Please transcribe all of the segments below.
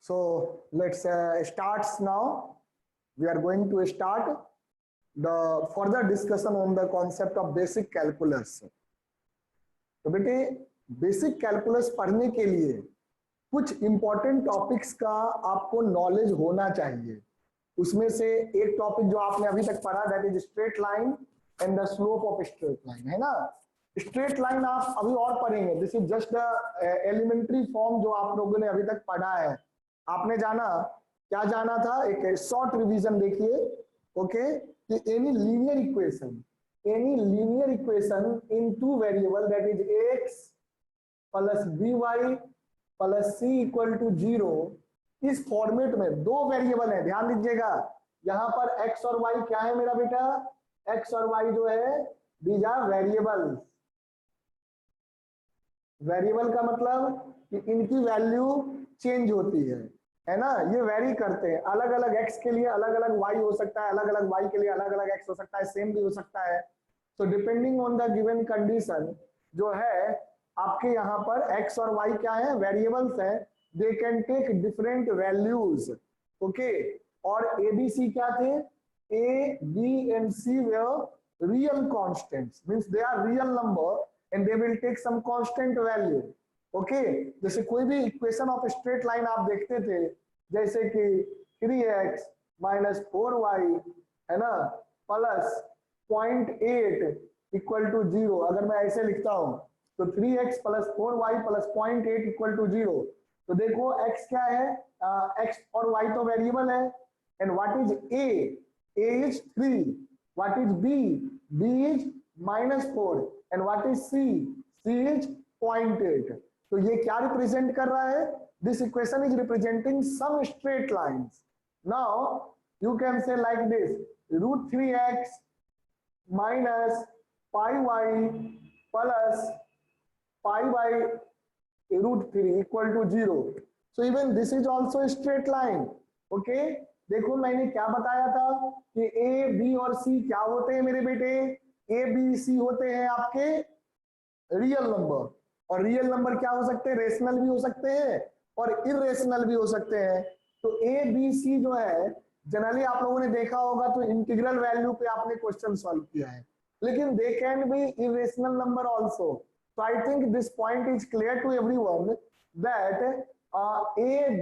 So let's start now. We are going to start the further discussion on the concept of basic calculus. तो बेटे basic calculus पढ़ने के लिए कुछ important topics का आपको नॉलेज होना चाहिए। उसमें से एक टॉपिक जो आपने अभी तक पढ़ा that is straight line and the slope of straight line, है ना। स्ट्रेट लाइन आप अभी और पढ़ेंगे, this is just the elementary form जो आप लोगों ने अभी तक पढ़ा है। आपने जाना क्या जाना था, एक शॉर्ट रिवीजन देखिए। ओके, कि any linear equation in two variable that is x plus by plus c equal to 0, इस फॉर्मेट में दो वेरिएबल है, ध्यान दीजिएगा। यहां पर x और y क्या है मेरा बेटा, x और y जो है दीज आर वेरिएबल्स। वेरिएबल का मतलब कि इनकी वैल्यू चेंज होती है ना, ये वेरी करते हैं। अलग अलग x के लिए अलग अलग y हो सकता है, अलग अलग y के लिए अलग अलग x हो सकता है, सेम भी हो सकता है। तो depending on the given condition जो है आपके यहाँ पर x और y क्या है, वेरिएबल्स है, they can take different values. Okay, और a b c क्या थे, a b and c were real constants, means they are real number and they will take some constant value। Okay, जैसे कोई भी equation of straight line आप देखते थे, जैसे कि 3x माइनस 4y है ना प्लस 0.8 इक्वल टू 0। अगर मैं ऐसे लिखता हूं तो 3x plus 4y plus 0.8 equal to 0। तो देखो x क्या है, x और y तो वेरिएबल है। And what is a is 3, what is b is -4 and what is c is 0.8। तो ये क्या रिप्रेजेंट कर रहा है, this equation is representing some straight lines. Now you can say like this, √3x minus πy plus π/√3 equal to 0। So even this is also straight line. Okay, देखो मैंने क्या बताया था कि a b और c क्या होते हैं मेरे बेटे, a b c होते हैं आपके रियल नंबर। और रियल नंबर क्या हो सकते हैं, रेशनल भी हो सकते हैं और इरेशनल भी हो सकते हैं। तो a b c जो है जनरली आप लोगों ने देखा होगा तो इंटीग्रल वैल्यू पे आपने क्वेश्चन सॉल्व किया है, लेकिन they can be irrational number also. So I think this point is clear to everyone that a,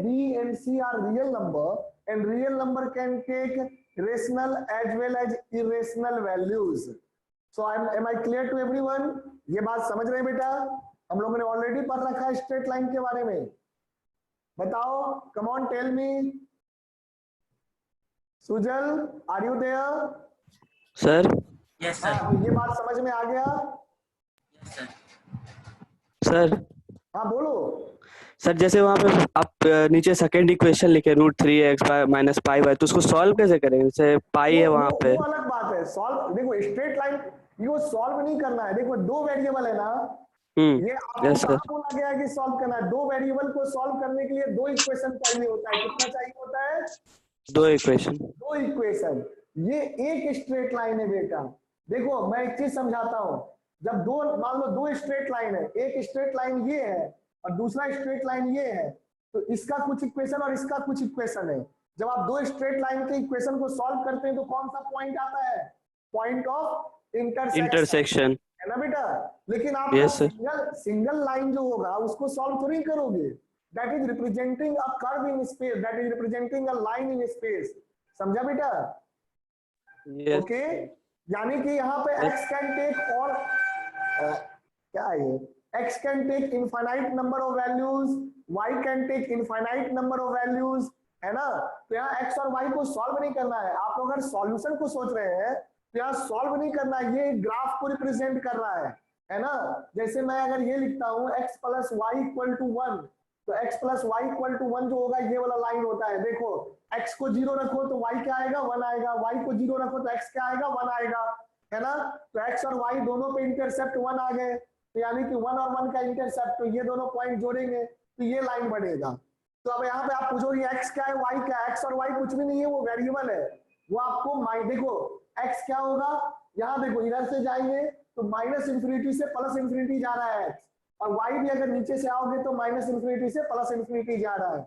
b and c are real number and real number can take rational as well as irrational values. So am I clear to everyone? ये बात समझ रहे हैं बेटा, हम लोगों ने already पढ़ रखा है स्ट्रेट लाइन के बारे में। बताओ, come on tell me. Sujal, are you there? Sir yes sir. ये बात समझ में आ गया? Yes sir. सर हाँ बोलो। सर जैसे वहाँ पे आप नीचे सेकंड इक्वेशन लिखे √3x माइनस πy, तो उसको सॉल्व कैसे करेंगे, जैसे पाई है वहाँ पे। वो अलग बात है। सॉल्व देखो, स्ट्रेट लाइन ये सॉल्व नहीं करना है। देखो दो वेरिएबल है ना, ये आपको कहाँ बोला गया है कि सॉल्व करना है। दो वेरिएबल को सॉल्व करने के लिए दो इक्वेशन चाहिए होता है। कितना चाहिए होता है, दो इक्वेशन। ये एक स्ट्रेट लाइन है बेटा। देखो मैं एक चीज समझाता हूँ, जब दो मान लो दो स्ट्रेट लाइन है, एक स्ट्रेट लाइन ये है और दूसरा स्ट्रेट लाइन ये है, तो इसका कुछ इक्वेशन और इसका कुछ इक्वेशन है। जब आप दो स्ट्रेट लाइन के इक्वेशन को सॉल्व करते हैं तो कौन सा पॉइंट आता है, पॉइंट ऑफ इंटरसेक्शन, है ना बेटा। लेकिन आप सिंगल लाइन जो होगा उसको सॉल्व थोड़ी करोगे। That is representing a curve in space, that is representing a line in space. समझा बेटा? ओके, यानी कि यहाँ पे x कैन टेक और क्या है ये, x can take infinite number of values, y can take infinite number of values, है ना। तो यहाँ x और y को सॉल्व नहीं करना है। आप लोग अगर सॉल्यूशन को सोच रहे हैं तो यहाँ सॉल्व नहीं करना है, ये ग्राफ को रिप्रेजेंट कर रहा है ना। जैसे मैं अगर ये लिखता हूँ x plus y equal to 1, तो x plus y equal to 1 जो होगा ये वाला लाइन होता है। देखो x को 0 रखो तो y क्या आएगा, 1 आएगा, y को 0 रखो तो x क्या आएगा, 1 आएगा, है ना। तो x और y दोनों पे इंटरसेप्ट 1 आ गए, तो यानी कि 1 और 1 का इंटरसेप्ट, तो ये दोनों पॉइंट जोड़ेंगे तो ये लाइन बनेगा। तो अब यहाँ पे आप पूछोगे x क्या है, y क्या है। x और y कुछ भी नहीं है, वो वेरिएबल है। वो आपको देखो x क्या होगा, यहाँ देखो इधर से जाएंगे तो -∞ से +∞ जा रहा है x, और y भी अगर नीचे से आओगे तो -∞ से +∞ जा रहा है।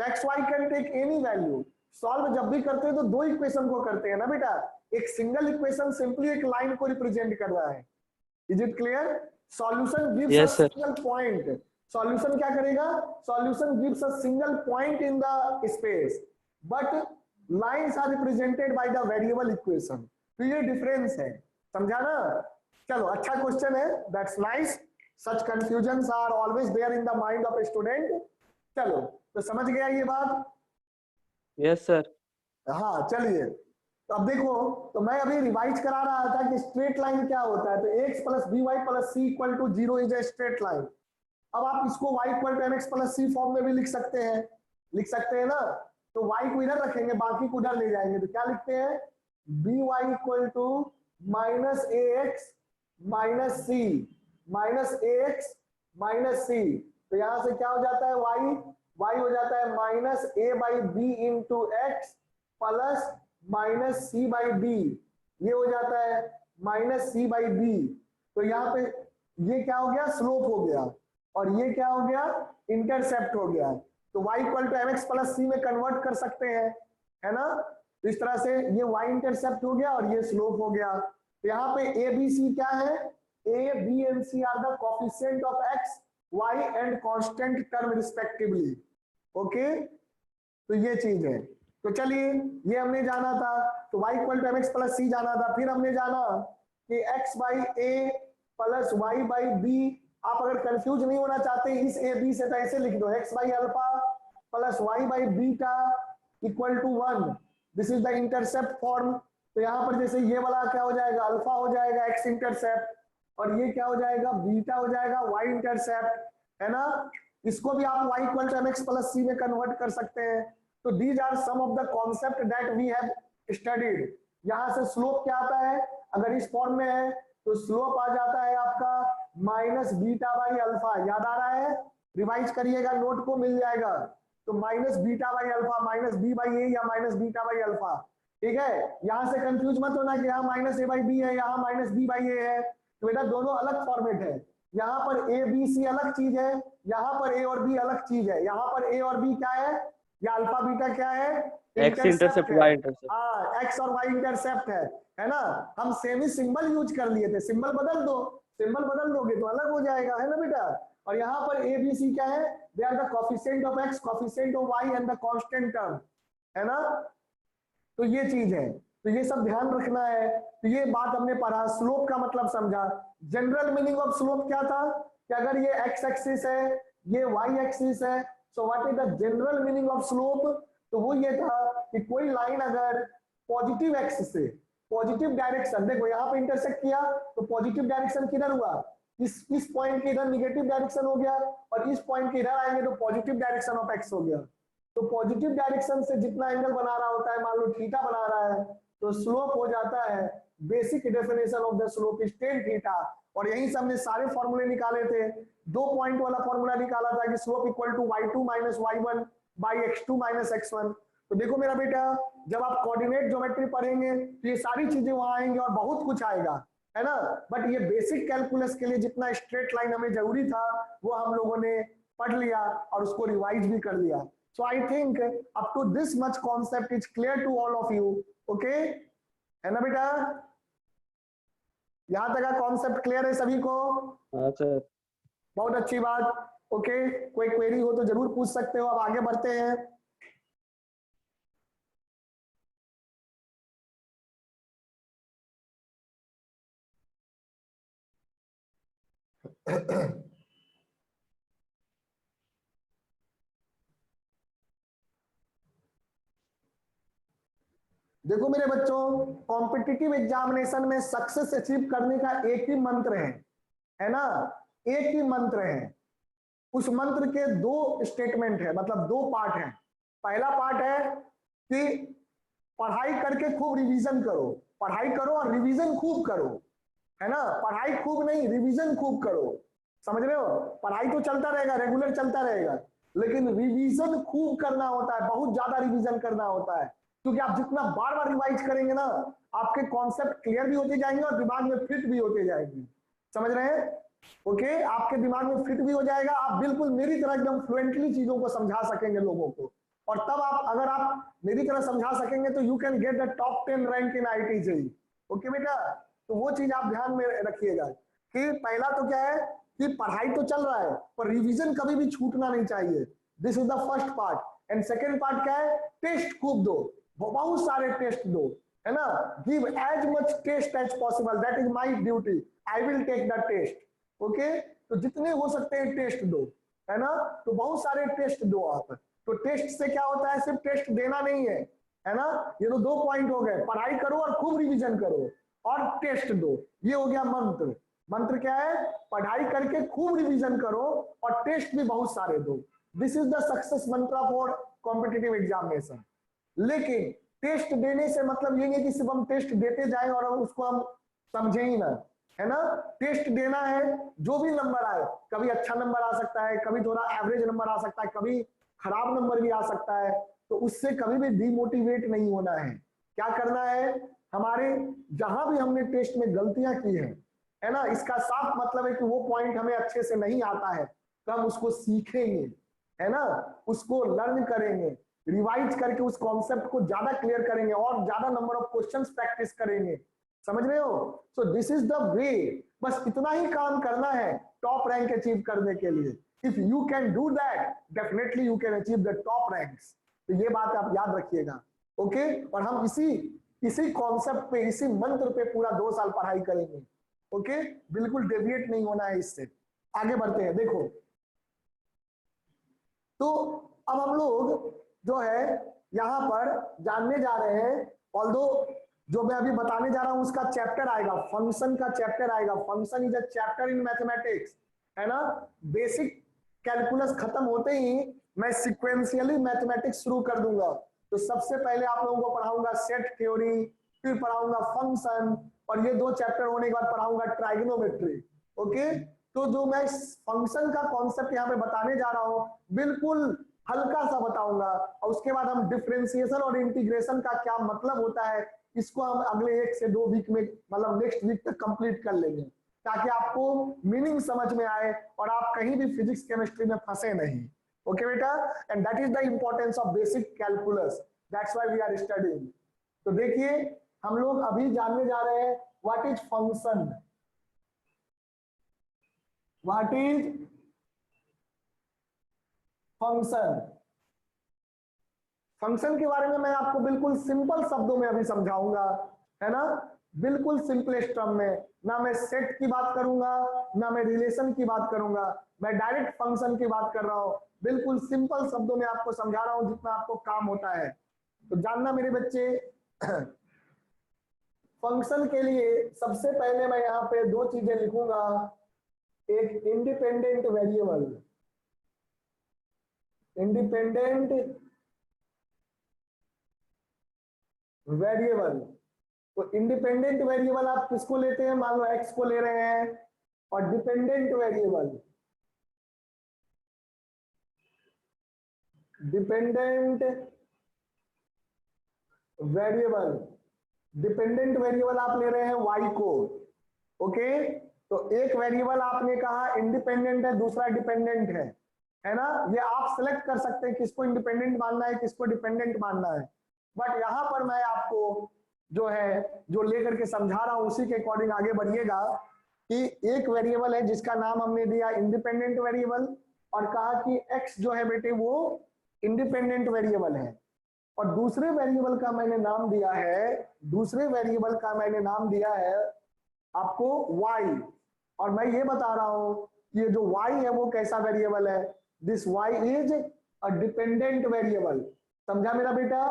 तो x y can take any value. Solve जब भी करते हैं तो दो इक्वेशन को करते हैं ना बेटा, एक सिंगल इक्वेशन सिंपली एक लाइन को रिप्रेजेंट कर रहा है। Is it clear? Solution gives a Yes, sir. Single point. Solution क्या करेगा? Solution gives a single point in the space, but lines are represented by the variable equation. तो ये difference है, समझा ना? चलो अच्छा क्वेश्चन है, that's nice. Such confusions are always there in the mind of a student. चलो तो समझ गया ये बात? Yes, sir. हाँ चलिए, तो अब देखो, तो मैं अभी रिवाइज करा रहा था कि स्ट्रेट लाइन क्या होता है। तो x plus b y plus c equal to 0 is a straight line. अब आप इसको y equal to mx plus c form में भी लिख सकते हैं, लिख सकते हैं ना? तो y को इधर रखेंगे, बाकी को उधर ले जाएंगे, तो क्या लिखते हैं? B Y equal to minus A X minus C, minus A X minus C. तो यहां से क्या हो जाता है? y हो जाता है minus a by b into x plus minus c by b. ये हो जाता है माइनस सी बाई बी। तो यहाँ पे ये क्या हो गया? स्लोप हो गया, और ये क्या हो गया? इंटरसेप्ट हो गया। तो y equal to mx plus C में कन्वर्ट कर सकते हैं, है ना? तो इस तरह से ये y इंटरसेप्ट हो गया और ये स्लोप हो गया। तो यहाँ पे a b c क्या है? a b and c are the coefficient of x y and constant term respectively. Okay, तो ये चीज है। तो चलिए, ये हमने जाना था, तो y equal to mx plus C जाना था। फिर हमने जाना कि x by a plus y by b। आप अगर कंफ्यूज नहीं होना चाहते इस ए बी से, तो ऐसे लिख दो, x by alpha plus y by beta equal to 1। This is the intercept form. तो यहाँ पर जैसे ये वाला क्या हो जाएगा? अल्फा हो जाएगा एक्स इंटरसेप्ट, और ये क्या हो जाएगा? बीटा हो जाएगा वाई इंटरसेप्ट, है ना? इसको भी आप y equal to mx plus C में कन्वर्ट कर सकते हैं। तो these are some of the concept that we have studied. यहाँ से स्लोप क्या आता है? अगर इस फॉर्म में है तो स्लोप आ जाता है आपका माइनस बीटा बाई अल्फा। याद आ रहा है? रिवाइज करिएगा, नोट को मिल जाएगा। तो minus beta by alpha, minus B by A या माइनस बीटा बाई अल्फा। ठीक है, यहां से कंफ्यूज मत होना कि यहाँ माइनस ए बाई बी है, यहाँ माइनस बी बाई ए है। तो बेटा दोनों अलग फॉर्मेट है। यहाँ पर ए बी सी अलग चीज है, यहाँ पर ए और बी अलग चीज है। यहाँ पर ए और बी क्या है? या अल्फा बीटा क्या है? X intercept, Y intercept. हाँ, एक्स और वाई इंटरसेप्ट है ना? हम सेम ही सिंबल यूज कर लिए थे, सिंबल बदल दो, सिंबल बदल दोगे तो अलग हो जाएगा, है ना बेटा? और यहाँ पर ए बी सी क्या है? They are the coefficient of x, coefficient of y and the constant term, है ना? तो ये चीज है, तो ये सब ध्यान रखना है। तो ये बात हमने पढ़ा, स्लोप का मतलब समझा। जनरल मीनिंग ऑफ स्लोप क्या था? कि अगर ये एक्स एक्सिस है, ये वाई एक्सिस है, so what is the general meaning of slope? तो वो ये था कि कोई लाइन अगर पॉजिटिव एक्स से पॉजिटिव डायरेक्शन, देखो यहाँ पे इंटरसेक्ट किया तो पॉजिटिव डायरेक्शन किधर हुआ? इस पॉइंट के इधर निगेटिव डायरेक्शन हो गया, और इस पॉइंट के इधर आएंगे तो पॉजिटिव डायरेक्शन ऑफ एक्स हो गया। तो पॉजिटिव डायरेक्शन से जितना एंगल बना रहा होता है, मान लो थीटा बना रहा है, तो स्लोप हो जाता है, basic definition of the slope is tan theta. और यहीं से हमने सारे फॉर्मूले निकाले थे। 2 पॉइंट वाला फॉर्मूला निकाला था कि slope equal to y2 minus y1 by x2 minus x1। तो देखो मेरा बेटा, जब आप कोऑर्डिनेट ज्योमेट्री पढ़ेंगे तो ये सारी चीजें वहां आएंगी और बहुत कुछ आएगा, है ना? बट ये बेसिक कैलकुलस के लिए जितना स्ट्रेट लाइन हमें जरूरी था वो हम लोगों ने पढ़ लिया और उसको रिवाइज भी कर लिया। So I think up to this much concept is clear to all of you. Okay, है ना बेटा? यहां तक का कॉन्सेप्ट क्लियर है सभी को? हाँ सर। बहुत अच्छी बात। ओके, कोई क्वेरी हो तो जरूर पूछ सकते हो। अब आगे बढ़ते हैं। देखो मेरे बच्चों, कॉम्पिटिटिव एग्जामिनेशन में सक्सेस अचीव करने का एक ही मंत्र है ना? एक ही मंत्र है। उस मंत्र के 2 स्टेटमेंट है, मतलब 2 पार्ट है। पहला पार्ट है कि पढ़ाई करके खूब रिवीजन करो, पढ़ाई करो और रिवीजन खूब करो, है ना? पढ़ाई खूब नहीं, रिवीजन खूब करो। समझ रहे हो? पढ़ाई तो चलता रहेगा, रेगुलर चलता रहेगा, लेकिन रिवीजन खूब करना होता है, बहुत ज्यादा रिवीजन करना होता है। क्योंकि आप जितना बार बार रिवाइज करेंगे ना, आपके कॉन्सेप्ट क्लियर भी होते जाएंगे और दिमाग में फिट भी होते जाएंगे। समझ रहे हैं? ओके, आपके दिमाग में फिट भी हो जाएगा, आप बिल्कुल मेरी तरह एकदम फ्लुएंटली चीजों को समझा सकेंगे लोगों को। और तब आप अगर आप मेरी तरह समझा सकेंगे तो you can get the top 10 rank in IIT JEE। Okay बेटा, तो वो चीज आप ध्यान में रखिएगा कि पहला तो क्या है कि पढ़ाई तो चल रहा है पर रिवीजन कभी भी छूटना नहीं चाहिए। This is the first part. And second part क्या है, टेस्ट खूब दो, बहुत सारे टेस्ट दो, है ना। Give as much test as possible, that is my duty, I will take the test. Okay, तो जितने हो सकते हैं टेस्ट दो, है ना, तो बहुत सारे टेस्ट दो आप। तो टेस्ट से क्या होता है, सिर्फ टेस्ट देना नहीं है ना। ये तो 2 पॉइंट हो गए, पढ़ाई करो और खूब रिवीजन करो और टेस्ट दो, ये हो गया मंत्र। मंत्र क्या है, पढ़ाई करके खूब रिवीजन करो और टेस्ट भी बहुत सारे दो। दिस इज द सक्सेस मंत्र फॉर कॉम्पिटिटिव एग्जामिनेशन। लेकिन टेस्ट देने से मतलब ये नहीं कि सिर्फ हम टेस्ट देते जाएं और उसको हम समझे ही ना, है ना। टेस्ट देना है, जो भी नंबर आए, कभी अच्छा नंबर आ सकता है, कभी थोड़ा एवरेज नंबर आ सकता है, कभी खराब नंबर भी आ सकता है, तो उससे कभी भी डिमोटिवेट नहीं होना है। क्या करना है, हमारे जहां भी हमने टेस्ट में गलतियां की है ना, इसका साफ मतलब है कि वो पॉइंट हमें अच्छे से नहीं आता है, तो हम उसको सीखेंगे, है ना, उसको लर्न करेंगे, रिवाइज करके उस कॉन्सेप्ट को ज्यादा क्लियर करेंगे और ज्यादा नंबर ऑफ क्वेश्चंस प्रैक्टिस करेंगे। समझ रहे हो? So this is the way. बस इतना ही काम करना है टॉप रैंक अचीव करने के लिए। If you can do that, definitely you can achieve the top ranks. तो ये बात आप याद रखिएगा। ओके, और हम इसी कॉन्सेप्ट पे, इसी मंत्र पे पूरा 2 साल पढ़ाई करेंगे। ओके, बिल्कुल डेविएट नहीं होना है इससे। आगे बढ़ते हैं। देखो, तो अब हम लोग जो है यहां पर जानने जा रहे हैं, ऑल्दो जो मैं अभी बताने जा रहा हूं उसका चैप्टर आएगा, फंक्शन का चैप्टर आएगा। Function is a chapter in mathematics, है ना। बेसिक कैलकुलस खत्म होते ही मैं सिक्वेंशियली मैथमेटिक्स शुरू कर दूंगा। तो सबसे पहले आप लोगों को पढ़ाऊंगा सेट थ्योरी, फिर पढ़ाऊंगा फंक्शन, और ये 2 चैप्टर होने के बाद पढ़ाऊंगा ट्राइगोनोमेट्री। ओके, तो जो मैं फंक्शन का कॉन्सेप्ट यहाँ पे बताने जा रहा हूँ बिल्कुल हल्का सा बताऊंगा, और उसके बाद हम डिफरेंशिएशन और इंटीग्रेशन का क्या मतलब होता है इसको हम अगले 1 से 2 वीक में, मतलब नेक्स्ट वीक तक कंप्लीट कर लेंगे, ताकि आपको मीनिंग समझ में आए और आप कहीं भी फिजिक्स केमिस्ट्री में फंसे नहीं। ओके बेटा, and that is the importance of basic calculus, that's why we are studying. तो देखिए, हम लोग अभी जानने जा रहे हैं what is function. What is function? Function के बारे में मैं आपको बिल्कुल सिंपल शब्दों में अभी समझाऊंगा, है ना, बिल्कुल सिंपलेस्ट टर्म में। ना मैं सेट की बात करूंगा, ना मैं रिलेशन की बात करूंगा, मैं डायरेक्ट फंक्शन की बात कर रहा हूं। बिल्कुल सिंपल शब्दों में आपको समझा रहा हूं जितना आपको काम होता है। तो जानना मेरे बच्चे, फंक्शन के लिए सबसे पहले मैं यहाँ पे 2 चीजें लिखूंगा। एक इंडिपेंडेंट वेरिएबल, इंडिपेंडेंट वेरिएबल। तो इंडिपेंडेंट वेरिएबल आप किसको लेते हैं, मान लो एक्स को ले रहे हैं, और dependent variable, dependent variable, dependent variable आप ले रहे हैं वाई को। ओके, तो एक वेरिएबल आपने कहा इंडिपेंडेंट है, दूसरा डिपेंडेंट है ना। ये आप सिलेक्ट कर सकते हैं किसको इंडिपेंडेंट मानना है, किसको डिपेंडेंट मानना है। बट यहां पर मैं आपको जो है, जो लेकर के समझा रहा हूं उसी के अकॉर्डिंग आगे बढ़िएगा। कि एक वेरिएबल है जिसका नाम हमने दिया इंडिपेंडेंट वेरिएबल, और कहा कि एक्स जो है बेटे वो इंडिपेंडेंट वेरिएबल है, और दूसरे वेरिएबल का मैंने नाम दिया है, दूसरे वेरिएबल का मैंने नाम दिया है आपको y। और मैं ये बता रहा हूं ये जो y है वो कैसा वेरिएबल है, this y is a dependent variable. समझा मेरा बेटा?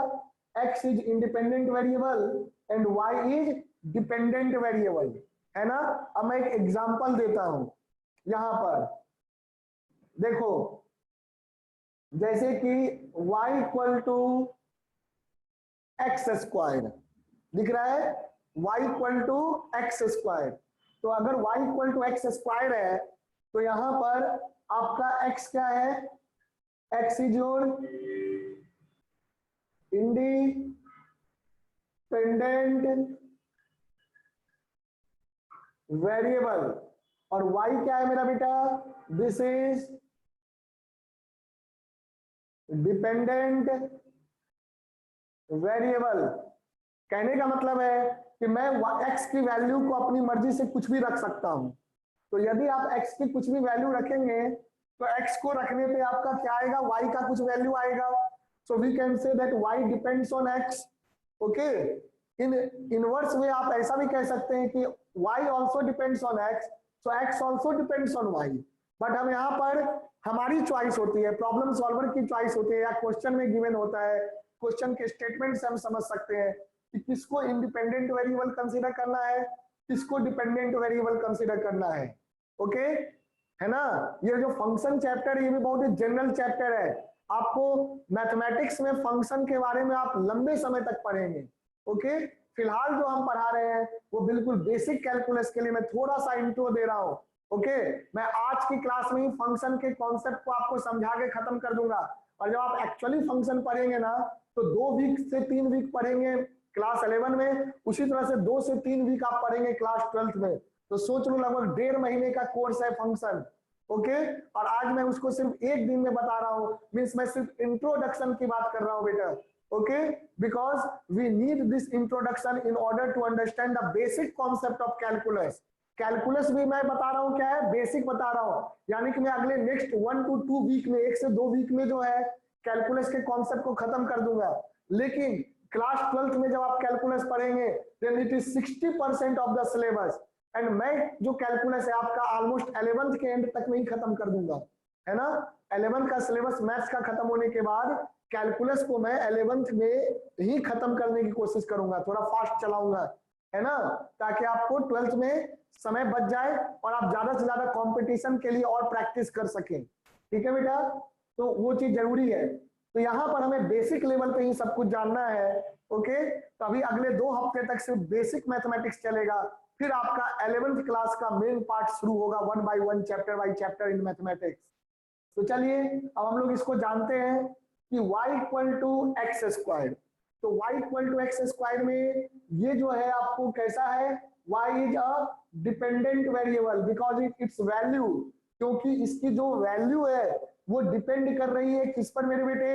x is independent variable and y is dependent variable, है ना। अब मैं एक एग्जांपल देता हूं यहां पर, देखो, जैसे कि y equal to x square दिख रहा है, y equal to x square. तो अगर y equal to x square है तो यहां पर आपका x क्या है, x is your independent variable, और y क्या है मेरा बेटा, दिस इज डिपेंडेंट वेरिएबल, कहने का मतलब है कि मैं x की वैल्यू को अपनी मर्जी से कुछ भी रख सकता हूं। तो यदि आप x की कुछ भी वैल्यू रखेंगे तो x को रखने पे आपका क्या आएगा, y का कुछ वैल्यू आएगा। So we can say that y depends on x। Okay, in inverse में आप ऐसा भी कह सकते हैं कि y also depends on x, so x also depends on y। But हम यहाँ पर हमारी चॉइस होती है, प्रॉब्लम सॉल्वर की चॉइस होती है, या क्वेश्चन में गिवन होता है, क्वेश्चन के स्टेटमेंट से हम समझ सकते हैं कि किसको इंडिपेंडेंट वेरिएबल कंसीडर करना है, किसको डिपेंडेंट वेरिएबल कंसीडर करना है। ओके, है ना। ये जो फंक्शन चैप्टर है ये भी बहुत ही जनरल चैप्टर है। आपको मैथमेटिक्स में फंक्शन के बारे में आप लंबे समय तक पढ़ेंगे। ओके, फिलहाल जो हम पढ़ा रहे हैं वो बिल्कुल बेसिक कैलकुलस के लिए मैं थोड़ा सा इंट्रो दे रहा हूं। ओके, मैं आज की क्लास में ही फंक्शन के कॉन्सेप्ट को आपको समझा के खत्म कर दूंगा, और जब आप एक्चुअली फंक्शन पढ़ेंगे ना तो 2 वीक से 3 वीक पढ़ेंगे क्लास 11 में, उसी तरह से 2 से 3 वीक आप पढ़ेंगे क्लास 12 में। तो सोच लो लगभग 1.5 महीने का कोर्स है फंक्शन। ओके, और आज मैं उसको सिर्फ 1 दिन में बता रहा हूं, मींस मैं सिर्फ इंट्रोडक्शन की बात कर रहा हूं बेटा। Okay, because we need this introduction in order to understand the basic concept of calculus. Calculus भी मैं बता रहा हूं क्या है, बेसिक बता रहा हूं, यानी कि मैं अगले नेक्स्ट 1 to 2 वीक में, 1 से 2 वीक में जो है कैलकुलस के कॉन्सेप्ट को खत्म कर दूंगा। लेकिन क्लास 12th में जब आप कैलकुलस पढ़ेंगे then it is 60% of the syllabus, and मैं जो कैलकुलस है आपका ऑलमोस्ट 11th के एंड तक में ही खत्म कर दूंगा, है ना। 11th का सिलेबस मैथ्स का खत्म होने के बाद कैलकुलस को मैं 11th में ही खत्म करने की कोशिश करूंगा, थोड़ा फास्ट चलाऊंगा, है ना, ताकि आपको 12th में समय बच जाए और आप ज्यादा से ज्यादा कंपटीशन के लिए और प्रैक्टिस कर सकें। ठीक है बेटा, तो वो चीज जरूरी है। तो यहाँ पर हमें बेसिक लेवल पे ही सब कुछ जानना है। ओके, तो अभी अगले 2 हफ्ते तक सिर्फ बेसिक मैथमेटिक्स चलेगा, फिर आपका 11th क्लास का मेन पार्ट शुरू होगा 1 by 1 chapter by chapter in mathematics. तो चलिए अब हम लोग इसको जानते हैं कि y equal to x square. तो y equal to x square में ये जो है आपको कैसा है, y is a dependent variable because its value, क्योंकि इसकी जो वैल्यू है वो डिपेंड कर रही है किस पर मेरे बेटे,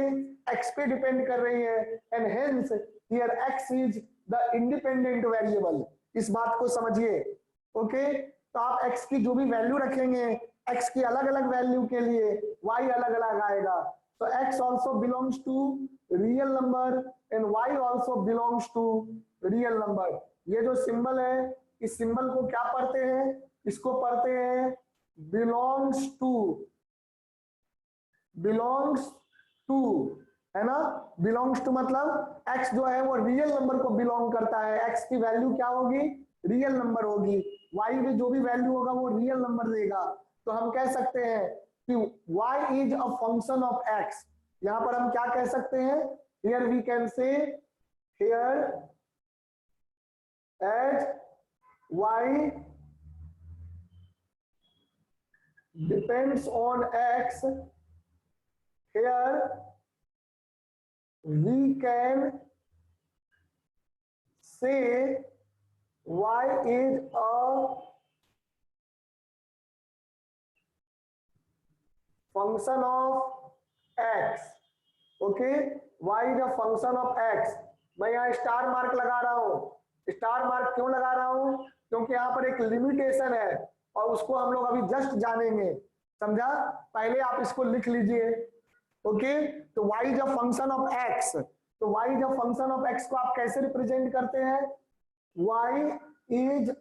x पे डिपेंड कर रही है, and hence here x is the independent variable. इस बात को समझिए। ओके, तो आप x की जो भी वैल्यू रखेंगे, x की अलग अलग वैल्यू के लिए y अलग अलग आएगा। तो x also belongs to real number and y also belongs to real number। ये जो सिंबल है, इस सिंबल को क्या पढ़ते हैं, इसको पढ़ते हैं belongs to, belongs to, है ना। belongs to मतलब x जो है वो रियल नंबर को बिलोंग करता है, x की वैल्यू क्या होगी, रियल नंबर होगी, y में जो भी वैल्यू होगा वो रियल नंबर देगा। तो हम कह सकते हैं कि y is a function of x। यहां पर हम क्या कह सकते हैं, here we can say here at y depends on x, here we can say y is a function of x। Okay, y is a function of x। मैं यहाँ star mark लगा रहा हूं। स्टार मार्क क्यों लगा रहा हूं, क्योंकि यहाँ पर एक लिमिटेशन है और उसको हम लोग अभी जस्ट जानेंगे, समझा। पहले आप इसको लिख लीजिए। ओके, तो y is a function of x। तो y is a function of x को आप कैसे रिप्रेजेंट करते हैं, y is a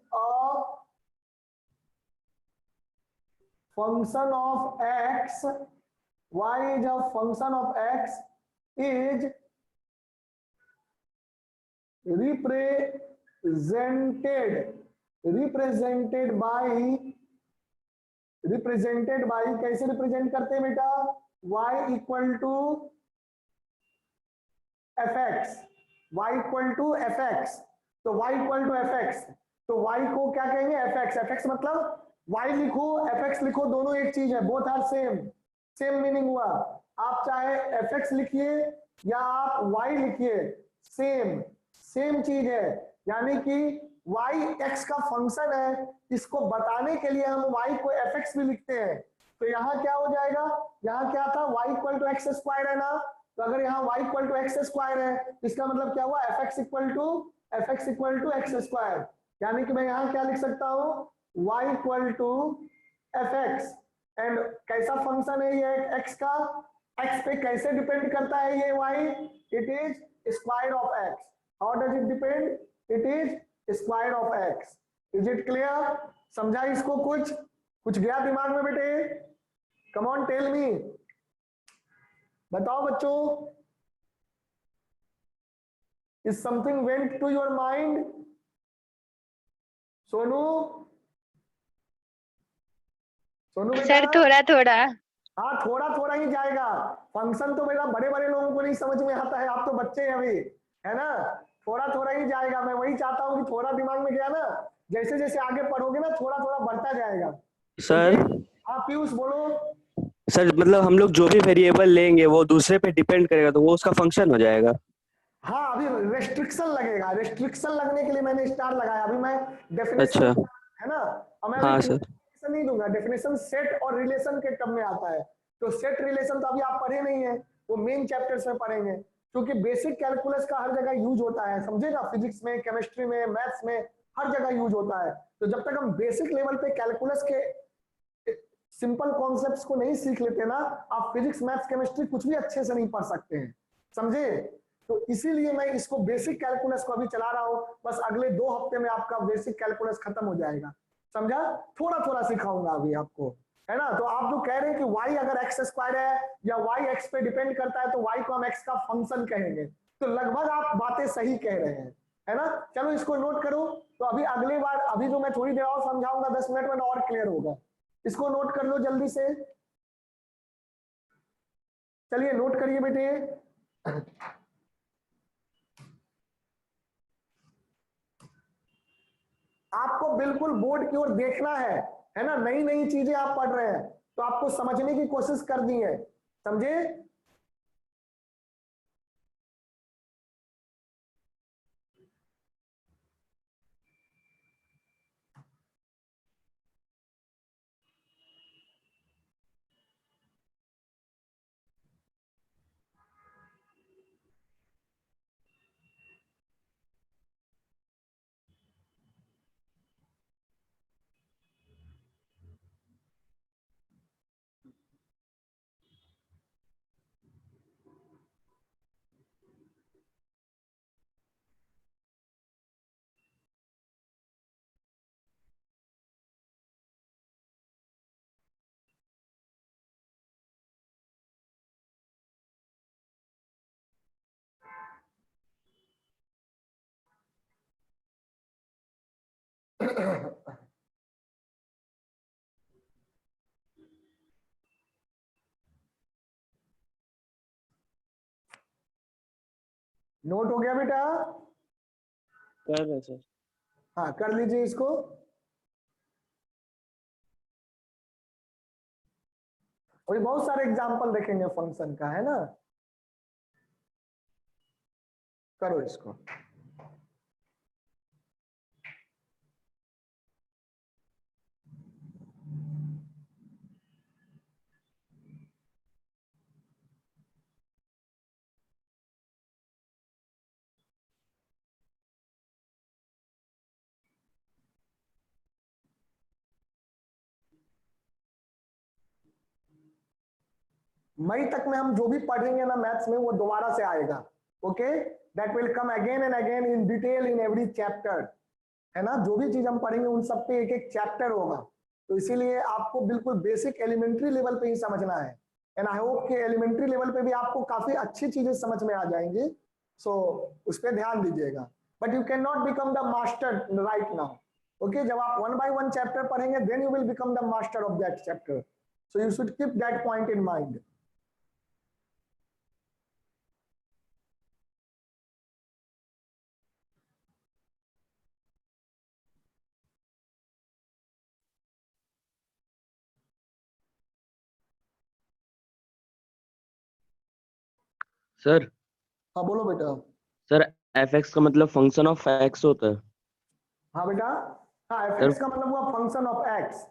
function of x, y is a function of x is represented by कैसे रिप्रेजेंट करते हैं बेटा, y equal to fx, y equal to fx। तो y इक्वल टू fx, तो y को क्या कहेंगे, fx। fx मतलब y लिखो fx लिखो, दोनों एक चीज है, both are same, same meaning हुआ। आप चाहे fx लिखिए या आप y लिखिए, सेम सेम चीज है। यानी कि y x का फंक्शन है, इसको बताने के लिए हम y को fx भी लिखते हैं। तो यहाँ क्या हो जाएगा, यहाँ क्या था, y equal to x square है ना, तो अगर यहाँ y equal to x square है इसका मतलब क्या हुआ, f x equal to x square, यानी कि मैं यहाँ क्या लिख सकता हूँ, y equal to F x. And कैसा फंक्शन है ये x का, x पे कैसे डिपेंड करता है ये y, it is square of x। How does it depend, it is square of x। Is it clear, समझा इसको, कुछ गया दिमाग में बेटे, कम ऑन टेल मी, बताओ बच्चों, is something went to your mind, Sonu, Sonu बेटा, सर थोड़ा थोड़ा। हाँ थोड़ा थोड़ा ही जाएगा, फंक्शन तो मेरा बड़े बड़े लोगों को नहीं समझ में आता है, आप तो बच्चे हैं अभी, है ना, थोड़ा थोड़ा ही जाएगा। मैं वही चाहता हूँ कि थोड़ा दिमाग में गया ना, जैसे जैसे आगे पढ़ोगे ना थोड़ा थोड़ा बढ़ता जाएगा। सर। हाँ पीयूष बोलो। सर मतलब हम लोग जो भी वेरिएबल लेंगे वो दूसरे पे डिपेंड करेगा तो वो उसका फंक्शन हो जाएगा। हाँ अभी रेस्ट्रिक्शन लगेगा, रेस्ट्रिक्शन लगने के लिए मैंने स्टार लगाया, अभी मैं डेफिनेशन, अच्छा। है ना, अब मैं हाँ अभी सर। डेफिनेशन नहीं दूंगा, डेफिनेशन सेट और रिलेशन के टर्म में आता है, तो सेट रिलेशन तो अभी आप पढ़े नहीं है, वो मेन चैप्टर्स में पढ़ेंगे, क्योंकि बेसिक कैलकुलस का हर जगह यूज होता है, समझेगा, फिजिक्स में, केमिस्ट्री में, मैथ्स में, हर जगह यूज होता है। तो जब तक हम बेसिक लेवल पे कैलकुलस के सिंपल कॉन्सेप्ट्स को नहीं सीख लेते ना, आप फिजिक्स मैथ्स केमिस्ट्री कुछ भी अच्छे से नहीं पढ़ सकते हैं, समझे। तो इसीलिए मैं इसको बेसिक कैलकुलस को अभी चला रहा हूं, बस अगले 2 हफ्ते में आपका बेसिक कैलकुलस खत्म हो जाएगा, समझा, थोड़ा थोड़ा सिखाऊंगा अभी आपको, है ना। तो आप जो कह रहे हैं कि y अगर एक्स स्क्वायर है या y x पे डिपेंड करता है तो y को हम x का फंक्शन कहेंगे, तो लगभग आप बातें सही कह रहे हैं, है ना। चलो इसको नोट करो, तो अभी अगली बार, अभी जो मैं थोड़ी देर और समझाऊंगा 10 मिनट में और क्लियर होगा, इसको नोट कर लो जल्दी से, चलिए नोट करिए बेटे। आपको बिल्कुल बोर्ड की ओर देखना है ना, नई नई चीजें आप पढ़ रहे हैं तो आपको समझने की कोशिश करनी है, समझे। नोट हो गया बेटा, कर रहे सर। हाँ कर लीजिए इसको। अभी बहुत सारे एग्जाम्पल देखेंगे फंक्शन का, है ना, करो इसको। मई तक में हम जो भी पढ़ेंगे ना मैथ्स में वो दोबारा से आएगा, okay, that will come again and again in detail in every chapter, है ना। जो भी चीज हम पढ़ेंगे उन सब पे एक एक चैप्टर होगा, तो इसीलिए आपको बिल्कुल बेसिक एलिमेंट्री लेवल पे ही समझना है, एंड आई होप कि एलिमेंट्री लेवल पे भी आपको काफी अच्छी चीजें समझ में आ जाएंगी, सो उस पर ध्यान दीजिएगा। But you can not become the master right now, okay, जब आप 1 बाय 1 चैप्टर पढ़ेंगे then you will become the master of that chapter, so you should keep that point in mind. Sir. हाँ बोलो बेटा। सर एफ एक्स का मतलब function of x होता है। हाँ बेटा, हाँ एफ सर एक्स का मतलब हुआ function of x,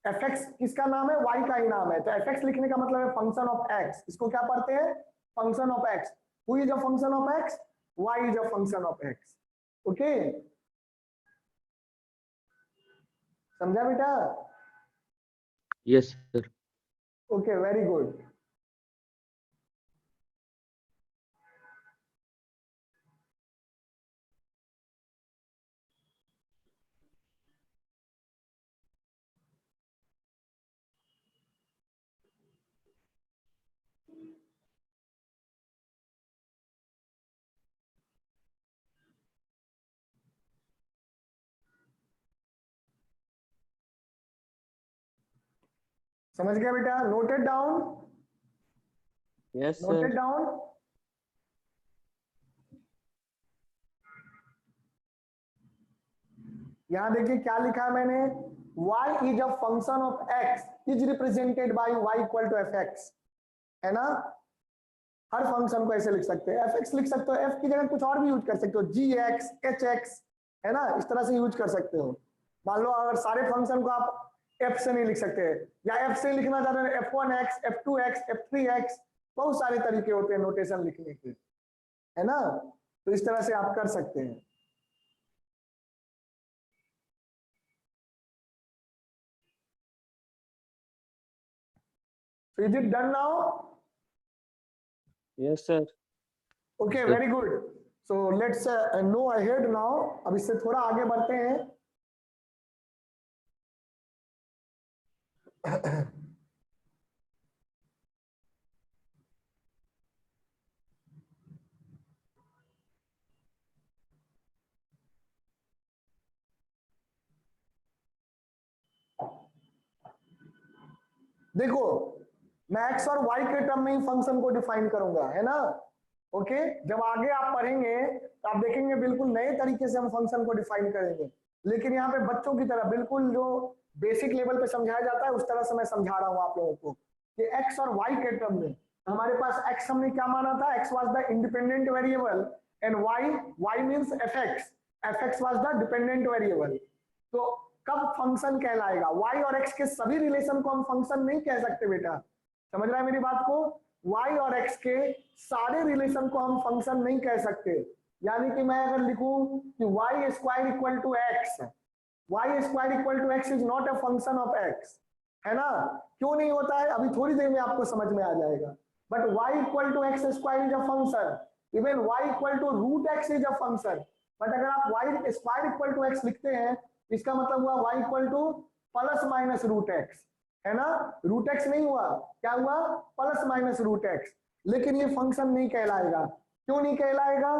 F x किसका नाम है, वाई का ही नाम है, तो एफ एक्स लिखने का मतलब है फंक्शन ऑफ एक्स, इसको क्या पढ़ते हैं, function of x. Who is a function of x, y is a function of x. Okay, समझा बेटा? Yes sir. Okay, very good. समझ गया बेटा? Noted down, yes noted sir. Down. यहां देखिए क्या लिखा है मैंने, y is a function of x is represented by y equal to F x, है ना? हर फंक्शन को ऐसे लिख सकते हैं, एफ एक्स लिख सकते हो, एफ की जगह कुछ और भी यूज कर सकते हो, जी एक्स, एच एक्स, है ना? इस तरह से यूज कर सकते हो। मान लो अगर सारे फंक्शन को आप एफ से नहीं लिख सकते, या एफ से लिखना चाहते हैं, F one x, F two x, F three x, बहुत सारे तरीके होते हैं नोटेशन लिखने के, है ना? तो इस तरह से आप कर सकते हैं। So is it done now? Yes sir. Okay, very good. So let's know ahead now. अब इससे थोड़ा आगे बढ़ते हैं। देखो, मैं एक्स और वाई के टर्म में ही फंक्शन को डिफाइन करूंगा, है ना? ओके, जब आगे आप पढ़ेंगे तो आप देखेंगे बिल्कुल नए तरीके से हम फंक्शन को डिफाइन करेंगे, लेकिन यहाँ पे बच्चों की तरह बिल्कुल जो बेसिक लेवल पे समझाया जाता है उस तरह से मैं समझा रहा हूँ आप लोगों को कि एक्स और वाई के टर्म में हमारे पास एक्स हमने क्या माना था, x was the independent variable and y means f x was the dependent variable. तो कब फंक्शन कहलाएगा, y और x के सभी रिलेशन को हम फंक्शन नहीं कह सकते बेटा, समझ रहा है मेरी बात को? y और x के सारे रिलेशन को हम फंक्शन नहीं कह सकते। यानी कि मैं अगर लिखूं कि y square equal to x, y square equal to x is not a function of x, है ना? क्यों नहीं होता है, अभी थोड़ी देर में आपको समझ में आ जाएगा। But y equal to x square is a function, even y equal to root x is a function. But अगर आप y square equal to x लिखते हैं, इसका मतलब हुआ y equal to plus minus root x, है ना? Root x नहीं हुआ, क्या हुआ? Plus minus root x. लेकिन ये फंक्शन नहीं कहलाएगा। क्यों नहीं कहलाएगा,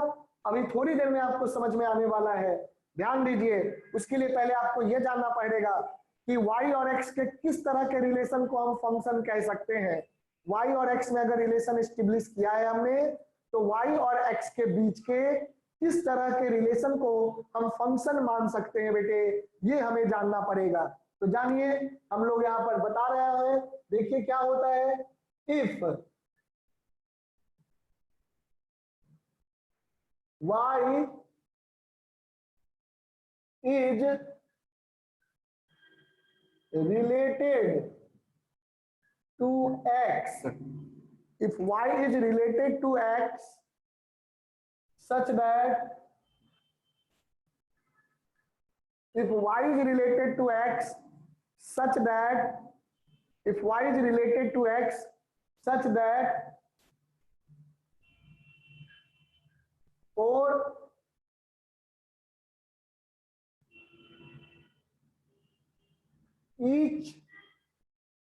अभी थोड़ी देर में आपको समझ में आने वाला है, ध्यान दीजिए। उसके लिए पहले आपको यह जानना पड़ेगा कि y और x के किस तरह के रिलेशन को हम फंक्शन कह सकते हैं। y और x में अगर रिलेशन स्टेब्लिश किया है हमने, तो y और x के बीच के किस तरह के रिलेशन को हम फंक्शन मान सकते हैं बेटे, ये हमें जानना पड़ेगा। तो जानिए, हम लोग यहां पर बता रहे हैं, देखिए क्या होता है, if y is related to x, if y is related to x such that if y is related to x such that if y is related to x such that for each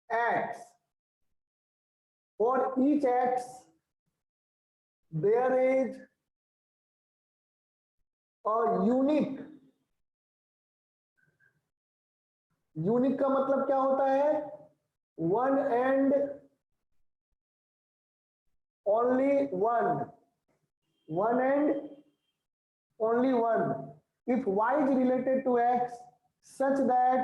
x, for each x there is a unique, unique का मतलब क्या होता है, one and only one, one and only one. If y is related to x such that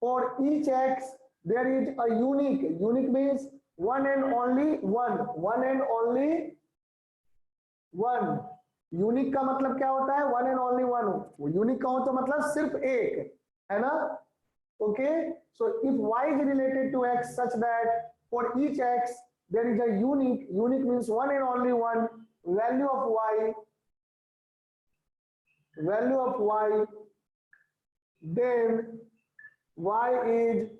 for each x there is a unique, unique means one and only one, one and only one। Unique का मतलब क्या होता है, one and only one. Unique का हो तो मतलब सिर्फ एक, है ना? Okay, so if y is related to x such that for each x there is a unique means one and only one value of y, then y is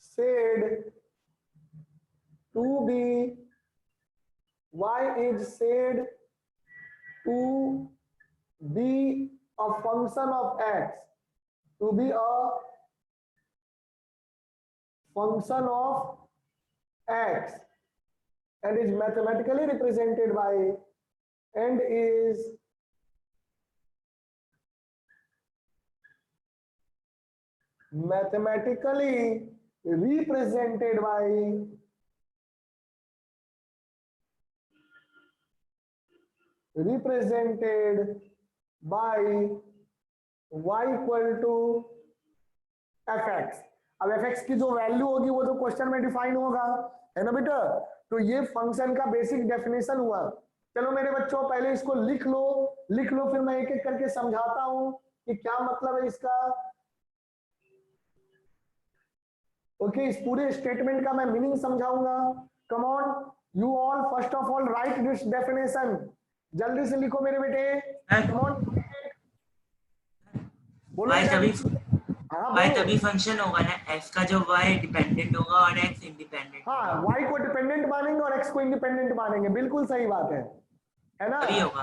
said to be a function of x, to be a function of x, and is mathematically represented by y equal to fx। अब fx की जो value होगी वो तो question में define होगा, है ना बेटा। तो ये फंक्शन का बेसिक डेफिनेशन हुआ। चलो मेरे बच्चों पहले इसको लिख लो फिर मैं एक एक करके समझाता हूं कि क्या मतलब है इसका। ओके, इस पूरे स्टेटमेंट का मैं मीनिंग समझाऊंगा। Come on you all, first of all right this definition, जल्दी से लिखो मेरे बेटे। कम ऑन बोलो। y तभी फंक्शन होगा ना f का जो y डिपेंडेंट होगा और x इंडिपेंडेंट। हाँ, y को डिपेंडेंट मानेंगे और x को इंडिपेंडेंट मानेंगे, बिल्कुल सही बात है ना। तभी होगा।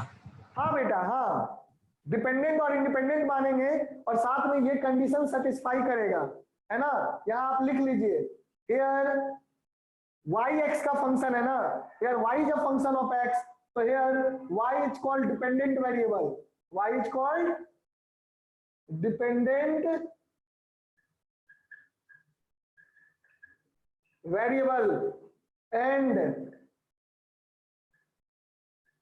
हाँ बेटा, हाँ, डिपेंडेंट और इंडिपेंडेंट मानेंगे और साथ में ये कंडीशन सेटिस्फाई करेगा, है ना। यहाँ आप लिख लीजिए, हियर y x का फंक्शन है ना, here y is a function of x, तो here y is called dependent variable, y is called dependent variable. And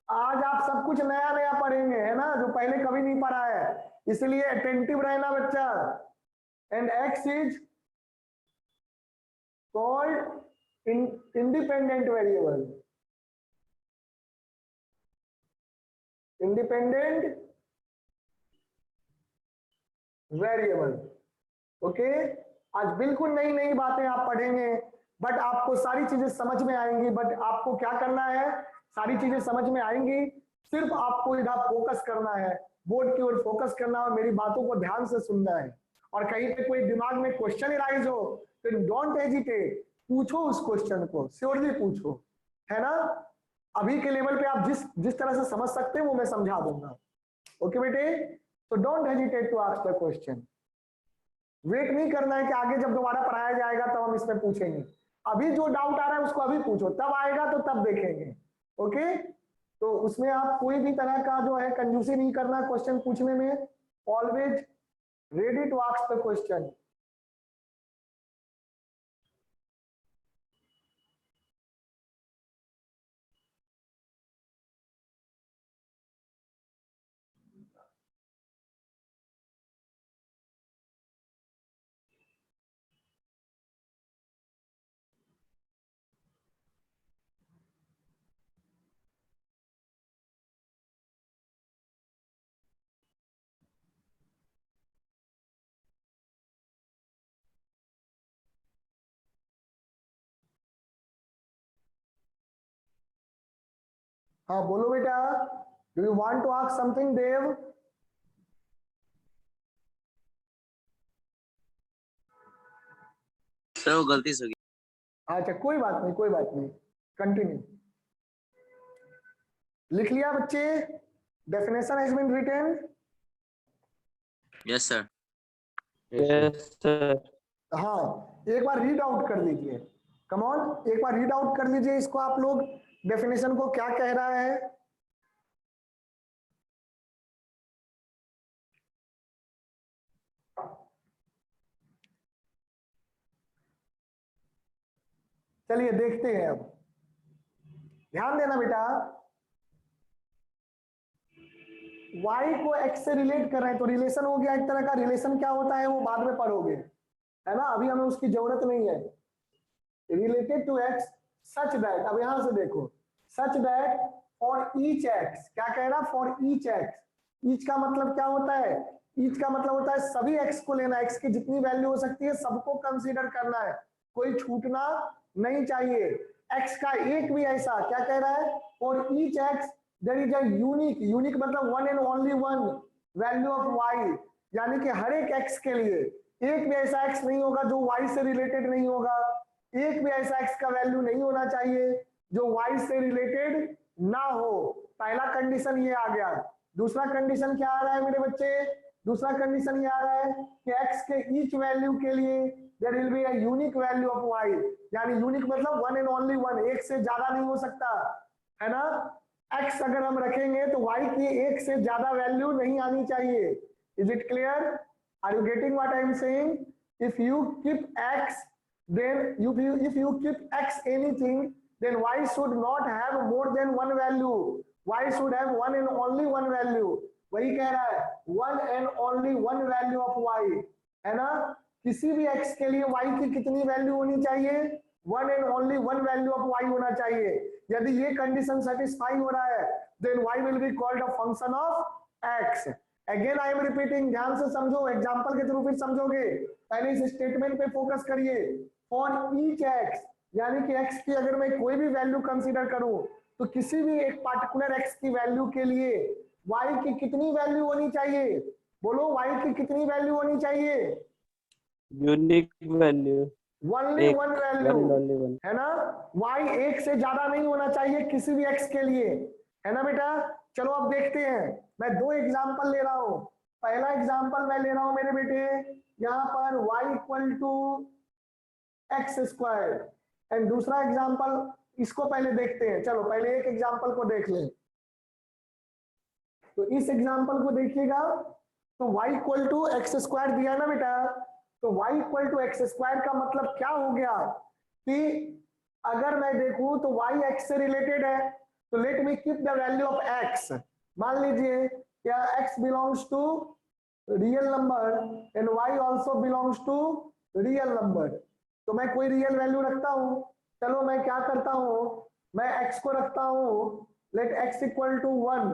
आज आप सब कुछ नया नया पढ़ेंगे, है ना, जो पहले कभी नहीं पढ़ा है, इसलिए अटेंटिव रहना बच्चा। And x is called independent variable, independent variable. Okay, आज बिल्कुल नई नई बातें आप पढ़ेंगे, बट आपको सारी चीजें समझ में आएंगी। बट आपको क्या करना है, सारी चीजें समझ में आएंगी, सिर्फ आपको इधर फोकस करना है, बोर्ड की ओर फोकस करना है और मेरी बातों को ध्यान से सुनना है। और कहीं पे कोई दिमाग में क्वेश्चन राइज हो तो डोंट हेजिटेट, पूछो उस क्वेश्चन को, श्योरली पूछो, है ना। अभी के लेवल पे आप जिस तरह से समझ सकते हैं वो मैं समझा दूंगा। ओके बेटे, तो don't hesitate to ask the question. Wait नहीं करना है कि आगे जब दोबारा पढ़ाया जाएगा तब हम इसमें पूछेंगे। अभी जो डाउट आ रहा है उसको अभी पूछो, तब आएगा तो तब देखेंगे। ओके, तो उसमें आप कोई भी तरह का जो है कंजूसी नहीं करना क्वेश्चन पूछने में, always ready to ask the question. हाँ बोलो बेटा, do you want to ask something Dev? Sir वो गलती से हो गई। अच्छा कोई बात नहीं, कंटिन्यू। लिख लिया बच्चे, definition has been written. Yes sir. Yes sir. हाँ, एक बार रीड आउट कर लीजिए, कम ऑन, एक बार रीड आउट कर लीजिए इसको आप लोग, डेफिनेशन को क्या कह रहा है। चलिए देखते हैं, अब ध्यान देना बेटा। y को x से रिलेट कर रहे हैं तो रिलेशन हो गया एक तरह का। रिलेशन क्या होता है वो बाद में पढ़ोगे, है ना, अभी हमें उसकी जरूरत नहीं है। Related to x such that, अब यहां से देखो, such that for each x, क्या कह रहा, फॉर ईच x। ईच का मतलब क्या होता है, ईच का मतलब होता है सभी एक्स को लेना, एक्स की जितनी वैल्यू हो सकती है सबको कंसीडर करना है, कोई छूटना नहीं चाहिए। एक्स का एक भी ऐसा क्या कह रहा है, for each X there is a unique, unique मतलब one and only one value of Y, यानी कि हर एक एक्स के लिए एक भी ऐसा एक्स नहीं होगा जो वाई से रिलेटेड नहीं होगा, एक भी ऐसा एक्स का वैल्यू नहीं होना चाहिए जो वाई से रिलेटेड ना हो। पहला कंडीशन ये आ गया। दूसरा कंडीशन क्या आ रहा है मेरे बच्चे, दूसरा कंडीशन ये आ रहा है कि x के ईच वैल्यू के लिए there will be a unique value of y, यानी यूनिक मतलब वन एंड ओनली वन, एक से ज्यादा नहीं हो सकता है ना। x अगर हम रखेंगे तो y की एक से ज्यादा वैल्यू नहीं आनी चाहिए। Is it clear, are you getting what I am saying? If you keep x, then if you keep x anything, then y should not have more than one value, y should have one and only one value। वही कह रहा है one and only one value of y, है ना। किसी भी x के लिए y की कितनी वैल्यू होनी चाहिए, one and only one value of y होना चाहिए। यदि ये कंडीशन सेटिस्फाई हो रहा है then y will be called a function of x। Again I am repeating, ध्यान से समझो, एग्जांपल के थ्रू फिर समझोगे, पहले इस स्टेटमेंट पे फोकस करिए। फॉर ईच एक्स, यानी कि x की अगर मैं कोई भी वैल्यू कंसीडर करूं तो किसी भी एक पार्टिकुलर x की वैल्यू के लिए y की कितनी वैल्यू होनी चाहिए, बोलो y की कितनी वैल्यू होनी चाहिए, यूनिक वैल्यू, ओनली एक, one one value, and only one. है ना। y एक से ज्यादा नहीं होना चाहिए किसी भी x के लिए, है ना बेटा। चलो अब देखते हैं, मैं दो एग्जांपल ले रहा हूं। पहला एग्जांपल मैं ले रहा हूं मेरे बेटे, यहां पर y equal to x square, and दूसरा एग्जांपल, इसको पहले देखते हैं। चलो पहले एक एग्जांपल को देख लें। तो इस एग्जांपल को देखिएगा, तो y equal to x square दिया ना बेटा, तो y equal to x square का मतलब क्या हो गया कि अगर मैं देखूं तो y x से रिलेटेड है, तो let me keep the value of x। मान लीजिए क्या x belongs to real number and y also belongs to real number, तो मैं कोई रियल वैल्यू रखता हूं। चलो मैं क्या करता हूं, मैं x को रखता हूं लेट x इक्वल टू 1,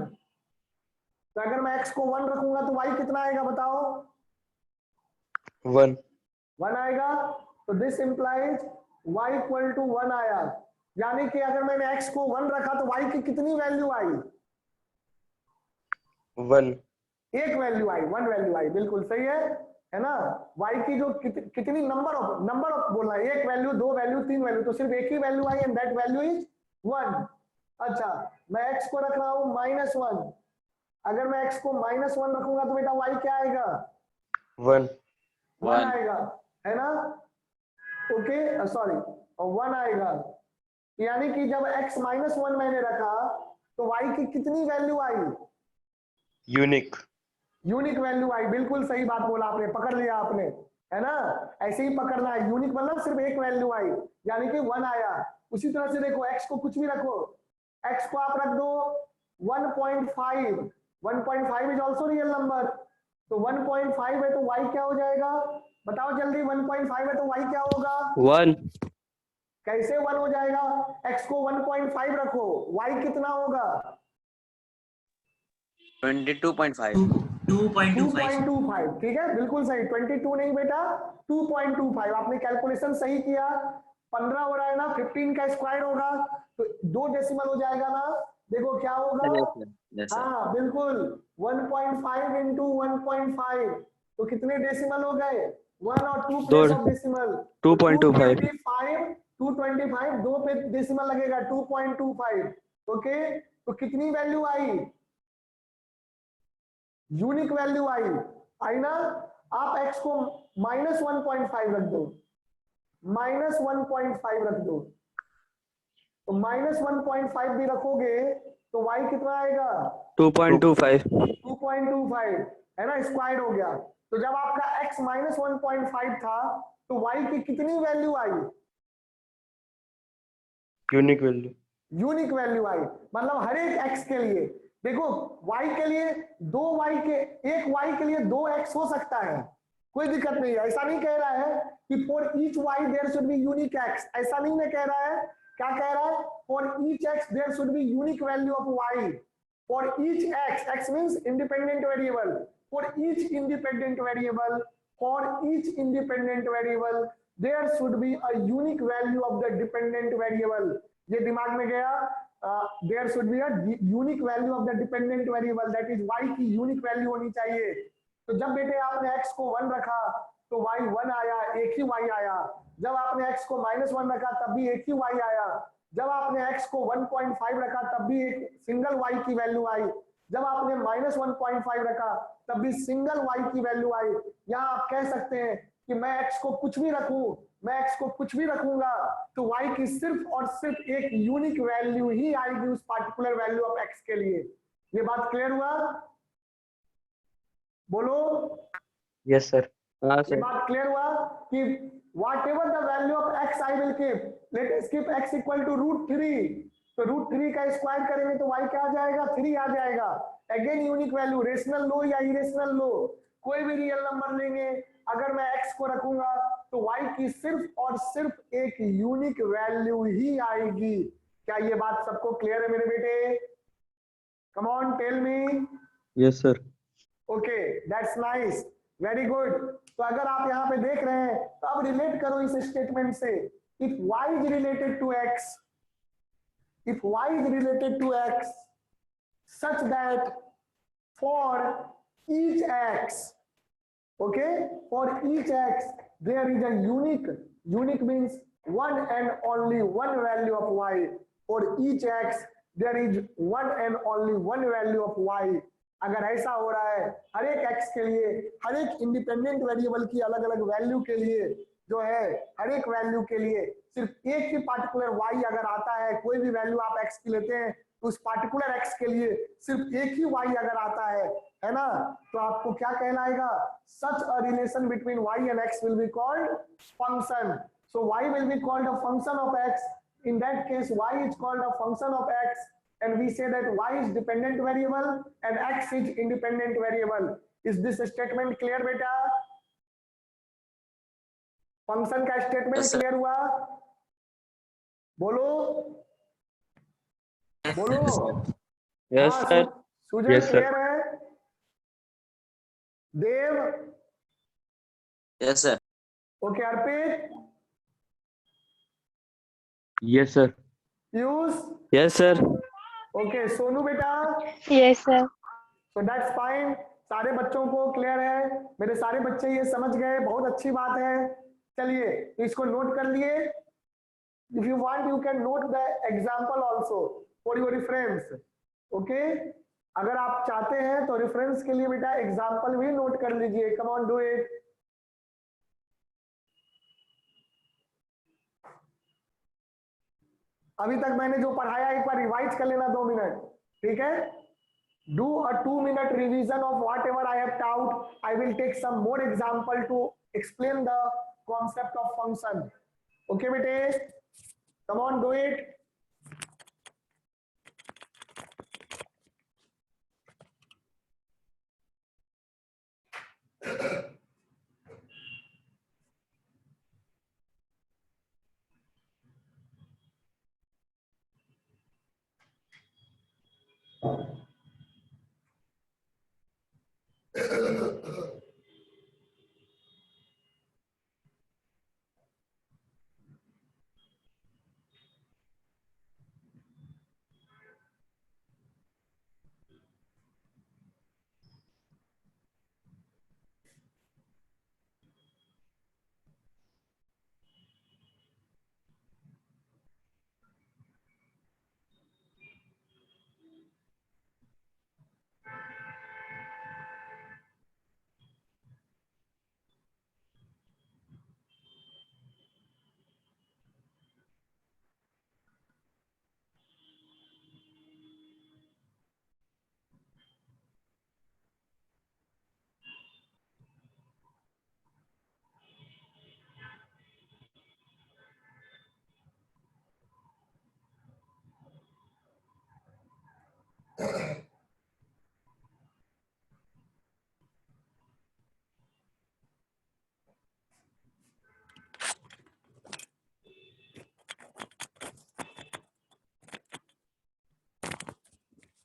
तो अगर मैं x को 1 रखूंगा तो y कितना आएगा बताओ, 1 आएगा। तो this implies y equal to 1 आया, यानी कि अगर मैंने x को 1 रखा तो y की कितनी वैल्यू आई, 1, एक वैल्यू आई, 1 वैल्यू आई, बिल्कुल सही है ना। y की जो कितनी नंबर ऑफ बोलना है, एक वैल्यू, दो वैल्यू, तीन वैल्यू, तो सिर्फ एक ही value I and that value is 1। अच्छा मैं x को रख रहा हूं -1, अगर मैं x को -1 रखूंगा तो बेटा y क्या आएगा, 1 आएगा, है ना। ओके सॉरी 1 आएगा, यानी कि जब x -1 मैंने रखा तो y की कितनी वैल्यू आई, यूनिक वैल्यू आई। बिल्कुल सही बात बोला आपने, पकड़ लिया आपने, है ना। ऐसे ही पकड़ना है, यूनिक मतलब सिर्फ एक वैल्यू आई, यानी कि 1 आया। उसी तरह से देखो x को कुछ भी रखो, x को आप रख दो 1.5, 1.5 इज ऑल्सो रियल नंबर, तो 1.5 है तो y क्या हो जाएगा बताओ जल्दी, 1.5 है तो y क्या होगा, 1, कैसे 1 हो जाएगा, x को 1.5 रखो, y कितना होगा 22.5, 2.25। ठीक है बिल्कुल सही, 22 नहीं बेटा 2.25, आपने कैलकुलेशन सही किया। 15 हो रहा है ना, 15 का स्क्वायर होगा तो 2 डेसिमल हो जाएगा ना, देखो क्या होगा, हाँ बिल्कुल 1.5 इंटू 1.5, तो कितने डेसिमल हो गए, 1 और 2 प्लेस ऑफ डेसिमल, 2.25, 225 दो पे डेसिमल लगेगा 2.25। ओके तो कितनी वैल्यू आई, यूनिक वैल्यू आई ना। आप x को -1.5 रख दो, -1.5 रख दो, तो -1.5 भी रखोगे तो y कितना आएगा 2.25, 2.25, है ना, स्क्वायर हो गया। तो जब आपका x -1.5 था तो y की कितनी वैल्यू आई, यूनिक वैल्यू यूनिक वैल्यू आई, मतलब हर एक x के लिए। देखो y के लिए दो y के, एक y के लिए 2x हो सकता है, कोई दिक्कत नहीं है, ऐसा नहीं कह रहा है कि for each y there should be unique x, ऐसा नहीं मैं कह रहा है। क्या कह रहा है, for each x there should be unique value of y, for each x, x means independent variable, for each independent variable, there should be a unique value of the dependent variable. ये दिमाग में गया, there should be a unique value of the dependent variable, that is y की unique value होनी चाहिए। तो जब बेटे आपने x को 1 रखा तो y 1 आया, एक ही y आया। जब आपने x को -1 रखा तब भी एक ही y आया। जब आपने x को 1.5 रखा तब भी एक सिंगल y की वैल्यू आई। जब आपने -1.5 रखा तब भी सिंगल y की वैल्यू आई। यहाँ आप कह सकते हैं कि मैं x को कुछ भी रखूंगा तो y की सिर्फ और सिर्फ एक यूनिक वैल्यू ही आएगी उस पार्टिकुलर वैल्यू ऑफ x के लिए। ये बात क्लियर हुआ? बोलो। Yes, sir. हाँ ये सर। बात क्लियर हुआ कि whatever the value of x I will keep, let us keep x equal to √3, तो √3 का स्क्वायर करेंगे तो y क्या आ जाएगा? 3 आ जाएगा। अगेन यूनिक वैल्यू, रेशनल लो या इरेशनल लो, कोई भी रियल नंबर लेंगे, अगर मैं x को रखूंगा तो y की सिर्फ और सिर्फ एक यूनिक वैल्यू ही आएगी। क्या ये बात सबको क्लियर है मेरे बेटे? Come on tell me. Yes, sir. Okay, that's nice, very good. तो अगर आप यहाँ पे देख रहे हैं तो अब रिलेट करो इस स्टेटमेंट से। If y is related to x, such that for each x, okay, for each x there is a unique means one and only one value of y. For each x there is one and only one value of y. अगर ऐसा हो रहा है हर एक x के लिए, हर एक independent variable की अलग अलग वैल्यू के लिए जो है, हर एक वैल्यू के लिए सिर्फ एक ही पार्टिकुलर y अगर आता है, कोई भी वैल्यू आप x की लेते हैं तो उस पार्टिकुलर x के लिए सिर्फ एक ही y अगर आता है ना, तो आपको क्या कहलाएगा? Such a relation between y and x will be called function. So y will be called a function of x. In that case, y is called a function of x, and we say that y is dependent variable and x is independent variable. Is this statement clear बेटा? Function का statement clear हुआ? बोलो बोलो। Yes हाँ, sir. सुजन Yes, sir. Clear है? देव yes sir. Okay, अर्पित, Yes, sir. Piyush yes sir. Okay, Sonu बेटा Yes, sir. So that's fine. सारे बच्चों को क्लियर है? मेरे सारे बच्चे ये समझ गए, बहुत अच्छी बात है। चलिए तो इसको नोट कर लिए। If you want you can note the example also for your reference. Okay, अगर आप चाहते हैं तो रेफरेंस के लिए बेटा एग्जांपल भी नोट कर लीजिए। Come on do it. अभी तक मैंने जो पढ़ाया एक बार रिवाइज कर लेना 2 मिनट, ठीक है? Do a 2-minute revision of whatever I have taught. I will take some more example to explain the concept of function. Okay, bete? Come on, do it.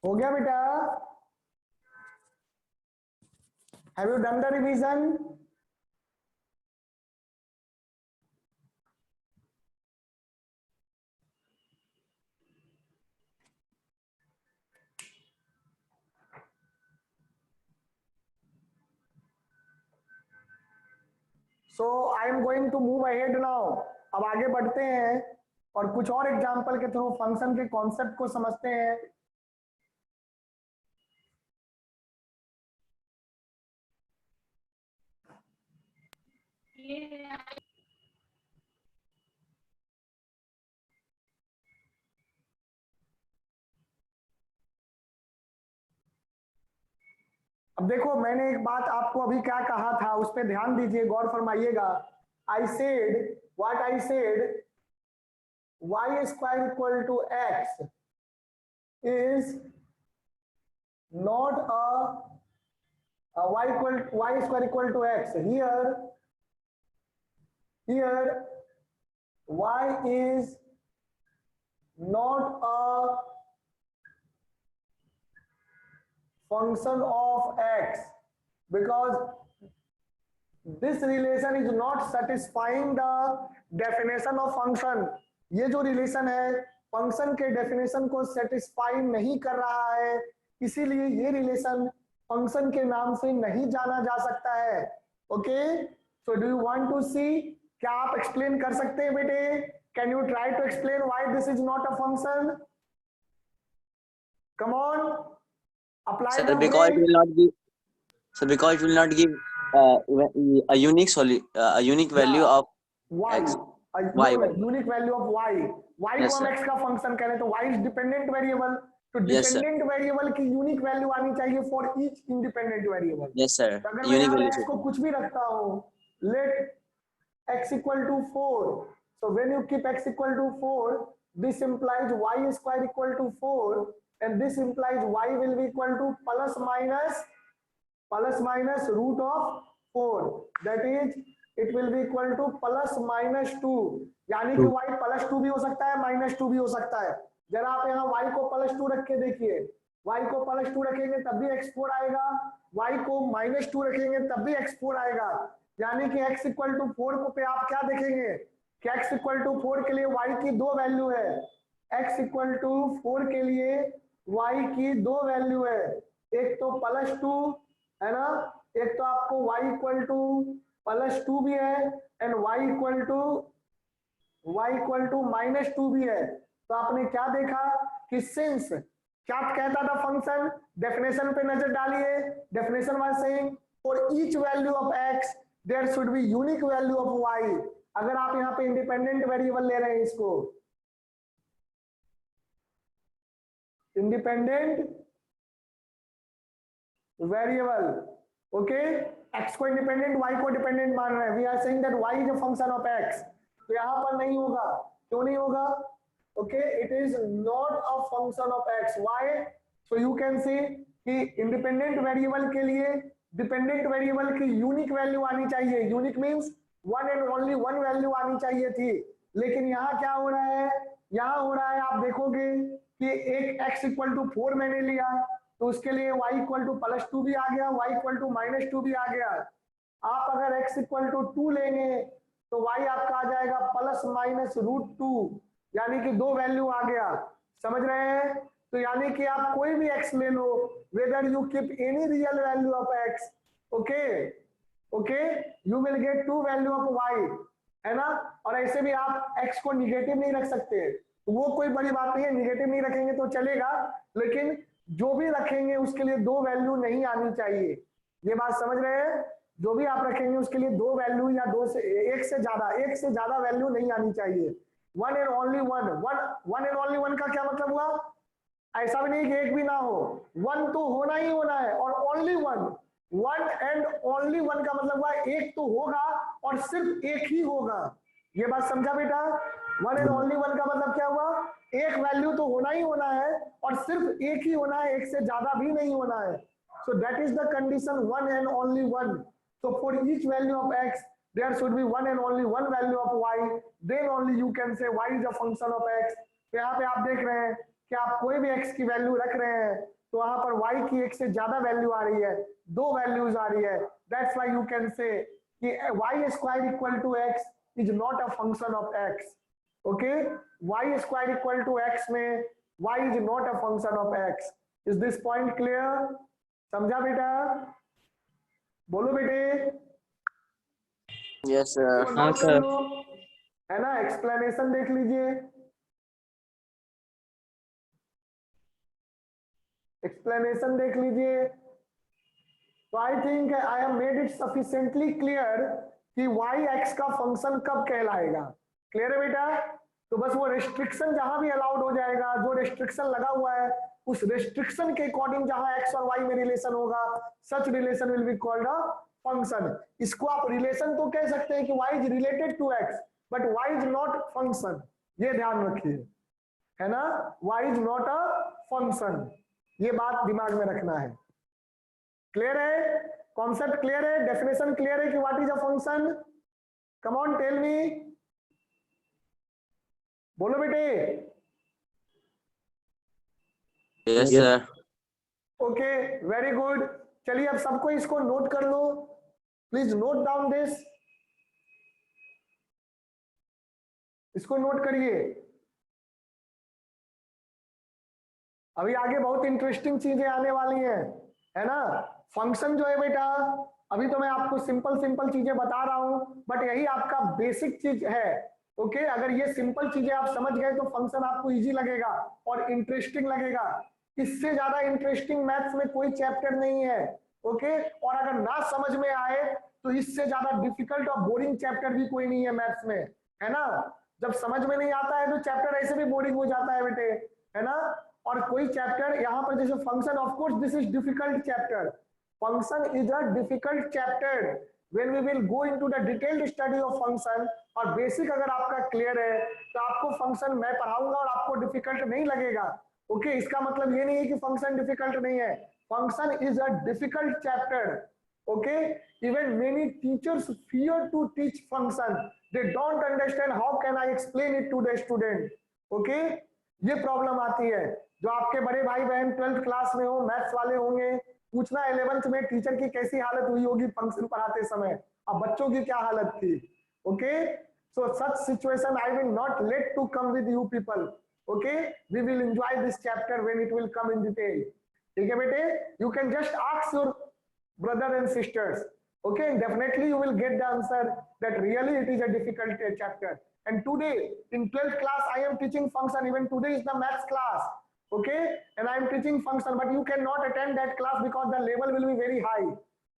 हो गया बेटा? Have you done the revision? So I am going to move ahead now. अब आगे बढ़ते हैं और कुछ और एग्जांपल के थ्रू फंक्शन के कॉन्सेप्ट को समझते हैं। अब देखो, मैंने एक बात आपको अभी क्या कहा था, उस पर ध्यान दीजिए, गौर फरमाइएगा। I said what I said, y square equal to x is not y square equal to x. Here y is not a function of x because this relation is not satisfying the definition of function. ये जो relation है function के definition को satisfy नहीं कर रहा है, इसीलिए ये रिलेशन फंक्शन के नाम से नहीं जाना जा सकता है। Okay, so do you want to see, क्या आप एक्सप्लेन कर सकते हैं बेटे? Can you try to explain why this is not a function? Come on, apply the because it will not give, so because it will not give a unique value of y, x. Unique value of y को Yes, हम sir. x का function करें तो y is dependent variable, तो Yes, sir. Dependent variable की unique value आनी चाहिए for each independent variable. Yes, sir. अगर मैं Unique यहाँ value. x को कुछ भी रखता हूँ, late x equal to 4, so when you keep x equal to 4, this implies y square equal to 4 and this implies y will be equal to plus minus root of 4, that is it will be equal to plus minus 2, यानी कि y plus 2 भी हो सकता है, minus 2 भी हो सकता है। जरा आप यहाँ y को प्लस 2 रख के देखिए, y को प्लस 2 रखेंगे तब भी x4 आएगा, y को माइनस 2 रखेंगे तब भी x4 आएगा, यानी कि x इक्वल टू 4 को पे आप क्या देखेंगे कि x इक्वल टू 4 के लिए y की दो वैल्यू है, x इक्वल टू 4 के लिए y की दो वैल्यू है, एक तो प्लस 2 है ना, एक तो आपको y इक्वल टू प्लस 2 भी है and y equal to minus 2 भी है। तो आपने क्या देखा कि सिंस क्या कहता था फंक्शन, डेफिनेशन पे नजर डालिए, definition was saying for each value of x there should be unique value of y। अगर आप यहाँ पे इंडिपेंडेंट वेरिएबल ले रहे हैं, इसको इंडिपेंडेंट वेरिएबल, ओके, x को इंडिपेंडेंट y को डिपेंडेंट मान रहे हैं, we are saying that y is a function of x, तो यहाँ पर नहीं होगा, क्यों नहीं होगा? Okay, it is not a function of x, why? So you can see कि इंडिपेंडेंट वेरिएबल के लिए डिपेंडेंट वेरिएबल की यूनिक वैल्यू आनी चाहिए, unique means one and only one value आनी चाहिए थी, लेकिन यहाँ क्या हो रहा है, यहाँ हो रहा है आप देखोगे कि एक x इक्वल टू 4 मैंने लिया तो उसके लिए y इक्वल टू प्लस 2 भी आ गया, y इक्वल टू माइनस 2 भी आ गया। आप अगर x इक्वल टू 2 लेंगे तो y आपका आ जाएगा प्लस माइनस रूट 2, यानी कि दो वैल्यू आ गया, समझ रहे हैं? तो यानी कि आप कोई भी x ले लो, whether you keep any real value of x, okay, you will get two value of y, है ना। और ऐसे भी आप x को निगेटिव नहीं रख सकते, तो वो कोई बड़ी बात नहीं है, निगेटिव नहीं रखेंगे तो चलेगा, लेकिन जो भी रखेंगे उसके लिए दो वैल्यू नहीं आनी चाहिए, ये बात समझ रहे हैं? जो भी आप रखेंगे उसके लिए दो वैल्यू या दो से एक से ज्यादा वैल्यू नहीं आनी चाहिए। वन एंड ओनली वन का क्या मतलब हुआ? ऐसा भी नहीं कि एक भी ना हो, वन तो होना ही होना है, और only one and only one का मतलब हुआ एक तो होगा और सिर्फ एक ही होगा, ये बात समझा बेटा? वन एंड ओनली वन का मतलब क्या हुआ? एक वैल्यू तो होना ही होना है और सिर्फ एक ही होना है, एक से ज्यादा भी नहीं होना है। So that is the condition, one and only one. So for each value of x, there should be one and only one value of y. Then only you can say y is a function of x. तो यहाँ पे आप देख रहे हैं कि आप कोई भी x की वैल्यू रख रहे हैं तो वहां पर y की एक से ज्यादा वैल्यू आ रही है, 2 वैल्यूज आ रही है, that's why you can say कि y square equal to x is not a function of x. Okay, y square equal to x में y is not a function of x. Is this point clear? समझा बेटा? बोलो बेटे. Yes, sir. तो हाँ note कर sir. लो, है ना. एक्सप्लेनेशन देख लीजिए, एक्सप्लेनेशन देख लीजिए. तो I think I have made it sufficiently clear कि y x का फंक्शन कब कहलाएगा. क्लियर है बेटा? तो बस वो रेस्ट्रिक्शन जहां भी अलाउड हो जाएगा, जो रेस्ट्रिक्शन लगा हुआ है उस रेस्ट्रिक्शन के अकॉर्डिंग जहां x और y में रिलेशन होगा, such relation will be called a function. इसको आप रिलेशन तो कह सकते हैं कि y is related to x, but y is not function. ये ध्यान रखिए, है ना. y is not a function, ये बात दिमाग में रखना है. क्लियर है? कॉन्सेप्ट क्लियर है? डेफिनेशन क्लियर है कि what is a function? Come on tell me, बोलो बेटे. Yes, Yes. sir. Okay, very good. चलिए अब सबको इसको नोट कर लो, प्लीज नोट डाउन दिस. इसको नोट करिए. अभी आगे बहुत इंटरेस्टिंग चीजें आने वाली हैं, है ना. फंक्शन जो है बेटा, अभी तो मैं आपको सिंपल सिंपल चीजें बता रहा हूं, बट यही आपका बेसिक चीज है. ओके, अगर ये सिंपल चीजें आप समझ गए तो फंक्शन आपको इजी लगेगा और इंटरेस्टिंग लगेगा. इससे ज्यादा इंटरेस्टिंग मैथ्स में कोई चैप्टर नहीं है. ओके, और अगर ना समझ में आए तो इससे ज्यादा डिफिकल्ट और बोरिंग चैप्टर भी कोई नहीं है मैथ्स में, है ना. जब समझ में नहीं आता है तो चैप्टर ऐसे भी बोरिंग हो जाता है बेटे, है ना. और कोई चैप्टर यहाँ पर जैसे function, of course this is difficult chapter. Function is a difficult chapter when we will go into the detailed study of function. और बेसिक अगर आपका क्लियर है तो आपको फंक्शन मैं पढ़ाऊंगा और आपको डिफिकल्ट नहीं लगेगा. ओके, इसका मतलब ये नहीं है कि फंक्शन डिफिकल्ट नहीं है. Function is a difficult chapter. Okay, even many teachers fear to teach function. They don't understand how can I explain it to the student. Okay, ये प्रॉब्लम आती है. जो आपके बड़े भाई बहन 12th क्लास में हो, मैथ्स वाले होंगे, पूछना 11th में टीचर की कैसी हालत हुई होगी फंक्शन पढ़ाते समय, अब बच्चों की क्या हालत थी. Okay, so such situation I will not let to come with you people. Okay, we will enjoy this chapter when it will come in detail. ठीक है बेटे, you can just ask your brother and sisters. Okay, and definitely you will get the answer that really it is a difficult chapter. And today in 12th class I am teaching function. Even today is the maths class. Okay, and I am teaching function, but you cannot attend that class because the level will be very high.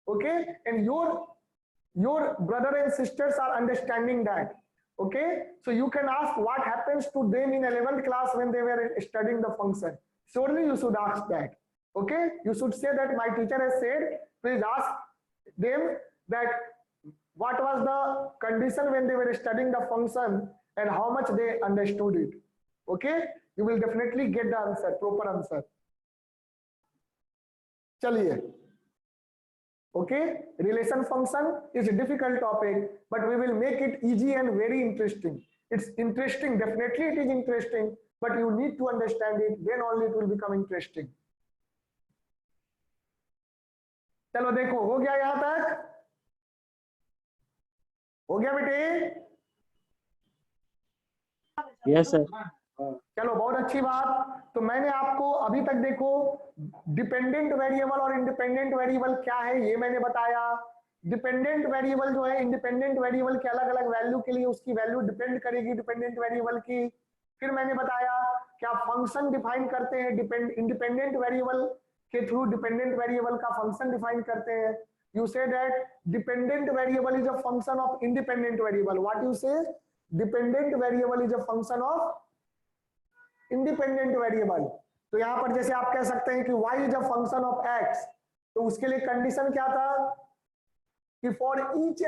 Okay, and your brother and sisters are understanding that. Okay, so you can ask what happens to them in 11th class when they were studying the function. Surely you should ask that. Okay, you should say that my teacher has said, please ask them that what was the condition when they were studying the function and how much they understood it. Okay, you will definitely get the answer, proper answer. चलिए, okay, relation function is a difficult topic, but we will make it easy and very interesting. It's interesting, definitely it is interesting, but you need to understand it, then only it will become interesting. चलो देखो, हो गया यहां तक? हो गया बेटे? Yes, sir. चलो, बहुत अच्छी बात. तो मैंने आपको अभी तक देखो डिपेंडेंट वेरिएबल और इंडिपेंडेंट वेरिएबल क्या है ये मैंने बताया. डिपेंडेंट वेरिएबल जो है, इंडिपेंडेंट वेरिएबल के अलग अलग वैल्यू के लिए उसकी वैल्यू डिपेंड करेगी डिपेंडेंट वेरिएबल की. फिर मैंने बताया क्या फंक्शन डिफाइन करते हैं इंडिपेंडेंट वेरिएबल के थ्रू डिपेंडेंट वेरिएबल का फंक्शन डिफाइन करते हैं. You say that dependent variable is a function of independent variable. What you say? Dependent variable is a function of independent variable. तो यहां पर जैसे आप कह सकते हैं कि y is a function of x, तो उसके लिए कंडीशन क्या था कि for each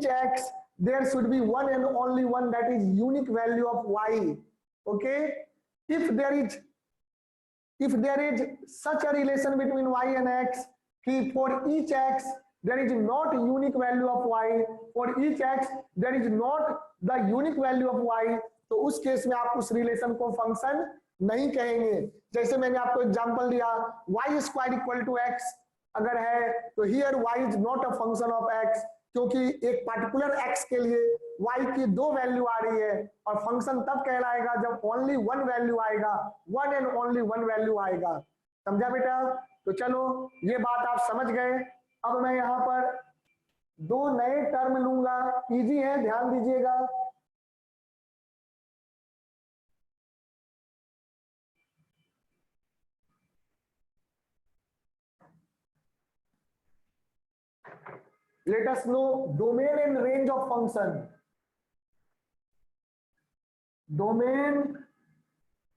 x there should be one and only one, that is unique value of y. Okay, if there is such a relation between y and x कि for each x there is not unique value of y, for each x there is not the unique value of y, तो उस case में आप उस relation को function नहीं कहेंगे। जैसे मैंने आपको एग्जांपल दिया y square equal to x अगर है तो here y is not a function of x, क्योंकि एक पर्टिकुलर x के लिए y की 2 वैल्यू आ रही है और फंक्शन तब कहलाएगा जब ओनली 1 वैल्यू आएगा, 1 एंड ओनली 1 वैल्यू आएगा। समझा बेटा? तो चलो ये बात आप समझ गए। अब मैं यहाँ पर 2 नए टर्म लूंगा, इजी है, ध्यान दीजिएगा। Let us know domain and range of function. Domain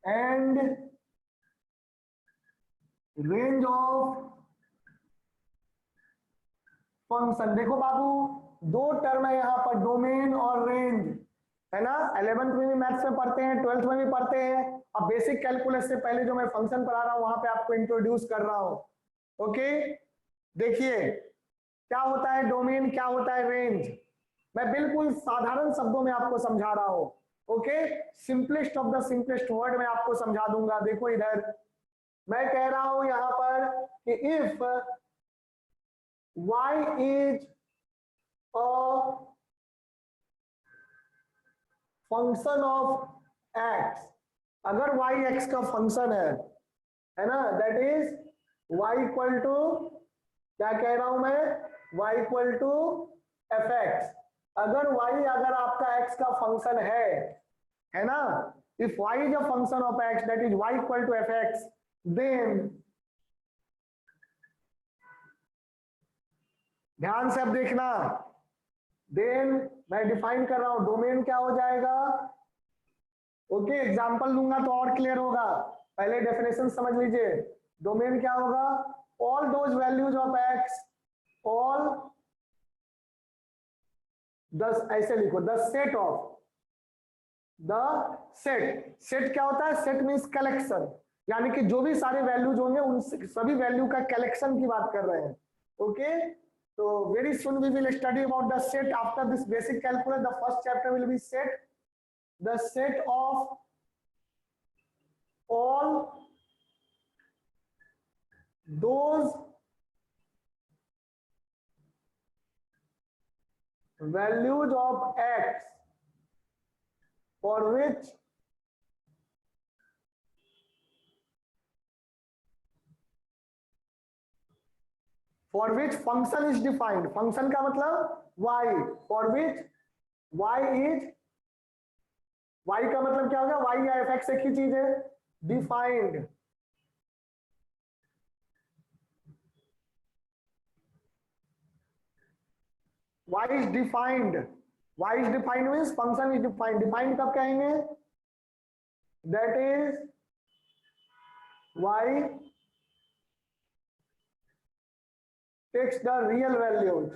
and range of function। देखो बाबू 2 टर्म है यहाँ पर, डोमेन और रेंज, है ना। 11th में भी मैथ्स में पढ़ते हैं, 12th में भी पढ़ते हैं। अब बेसिक कैलकुलस से पहले जो मैं फंक्शन पढ़ा रहा हूं वहां पे आपको इंट्रोड्यूस कर रहा हूं। ओके, देखिए क्या होता है डोमेन, क्या होता है रेंज। मैं बिल्कुल साधारण शब्दों में आपको समझा रहा हूं। Okay, simplest of the simplest word में आपको समझा दूंगा। देखो इधर मैं कह रहा हूं यहां पर कि if y is a function of x, अगर y x का फंक्शन है ना, that is y equal to, क्या कह रहा हूं मैं, y equal to F X. अगर y अगर आपका x का फंक्शन है ना, if y is a function of x that is y equal to F X, then ध्यान से अब देखना, देन मैं डिफाइन कर रहा हूं डोमेन क्या हो जाएगा। ओके, एग्जांपल लूंगा तो और क्लियर होगा, पहले डेफिनेशन समझ लीजिए। डोमेन क्या होगा, all those values of x, all ऐसे लिखो, the set of, the set. Set क्या होता है, सेट मींस कलेक्शन, यानी कि जो भी सारे वैल्यूज होंगे उन सभी वैल्यू का कलेक्शन की बात कर रहे हैं। Okay, so very soon we will study about the set. After this basic calculus, the first chapter will be set, the set of all those values of x for which function is defined। function का मतलब y, for which y is, y का मतलब क्या होगा, y या f(x) एक ही चीज है, defined। y is defined, y is defined means function is defined। defined कब कहेंगे, that is y takes the real values,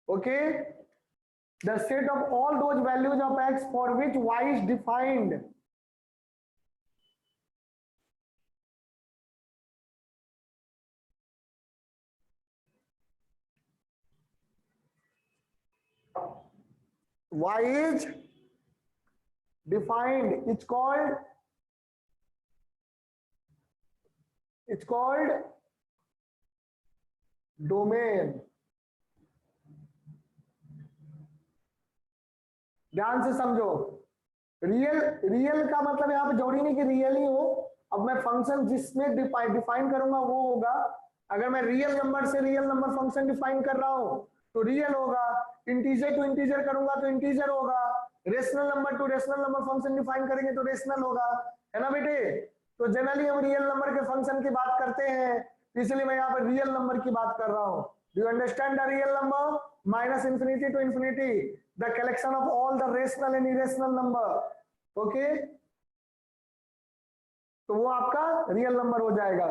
okay, the set of all those values of x for which y is defined, y is defined, it's called domain. ध्यान से समझो, real का मतलब यहाँ पे जरूरी नहीं कि रियल ही हो। अब मैं फंक्शन जिसमें डिफाइन करूंगा वो होगा। अगर मैं रियल नंबर से रियल नंबर फंक्शन डिफाइन कर रहा हूं तो रियल होगा, इंटीजर टू इंटीजर करूंगा तो इंटीजर होगा, rational number two rational number function define करेंगे तो रेशनल होगा, है ना बेटे। तो जनरली हम रियल नंबर के फंक्शन की बात करते हैं, इसलिए मैं यहाँ पर रियल नंबर की बात कर रहा हूँ। Do you understand the real number, minus infinity to infinity, the collection of all the rational and irrational number. Okay, तो वो आपका रियल नंबर हो जाएगा।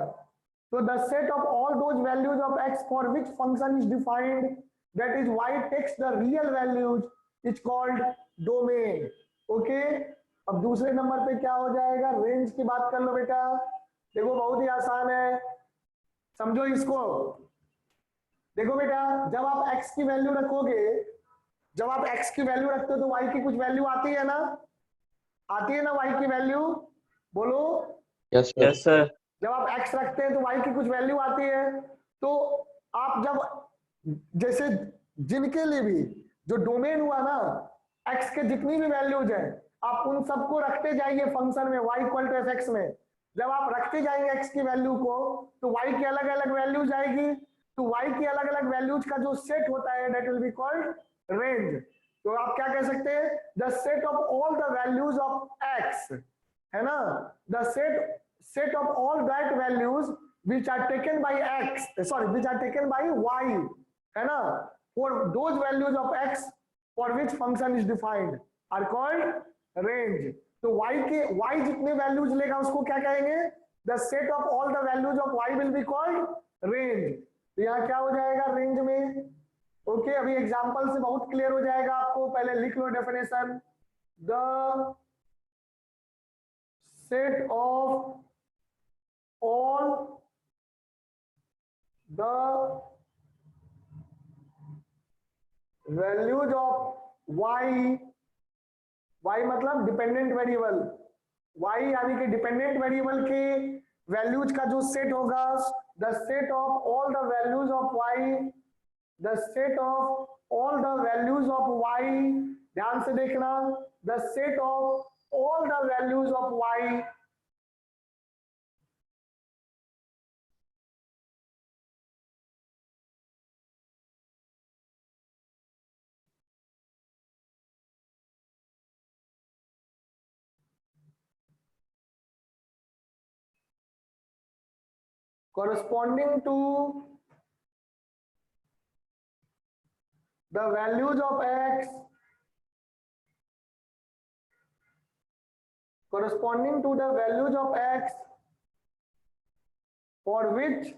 तो the set of all those values of x for which function is defined, that is y takes the real values, is called domain. Okay, अब दूसरे number पे क्या हो जाएगा, रेंज की बात कर लो बेटा। देखो बहुत ही आसान है, समझो इसको। देखो बेटा, जब आप x की वैल्यू रखोगे जब आप x की वैल्यू रखते हो तो y की कुछ वैल्यू आती है ना, आती है ना y की वैल्यू, बोलो। Yes, sir. Yes sir. जब आप x रखते हैं तो y की कुछ वैल्यू आती है। तो आप जब जैसे जिनके लिए भी जो डोमेन हुआ ना, x के जितनी भी वैल्यूज है आप उन सबको रखते जाइए फंक्शन में y इक्वल टू fx में। जब आप रखते जाएंगे x की वैल्यू को तो y की अलग अलग वैल्यूज आएगी। तो y की अलग अलग वैल्यूज का जो सेट होता है that will be called range. तो आप क्या कह सकते हैं, the set of all the values of x, है ना, the set of all that values which are taken by x, sorry, which are taken by y, है ना, for those values of x for which function is defined are called range। तो y के y जितने values लेगा उसको क्या कहेंगे, the set of all the values of y will be called range। तो यहाँ क्या हो जाएगा रेंज में। ओके अभी एग्जांपल से बहुत क्लियर हो जाएगा आपको, पहले लिख लो definition, the set of all the values of y, y मतलब डिपेंडेंट वेरिएबल, y यानी कि डिपेंडेंट वेरिएबल के वैल्यूज का जो सेट होगा, the set of all the values of y, the set of all the values of y, ध्यान से देखना, the set of all the values of y corresponding to the values of x, corresponding to the values of x for which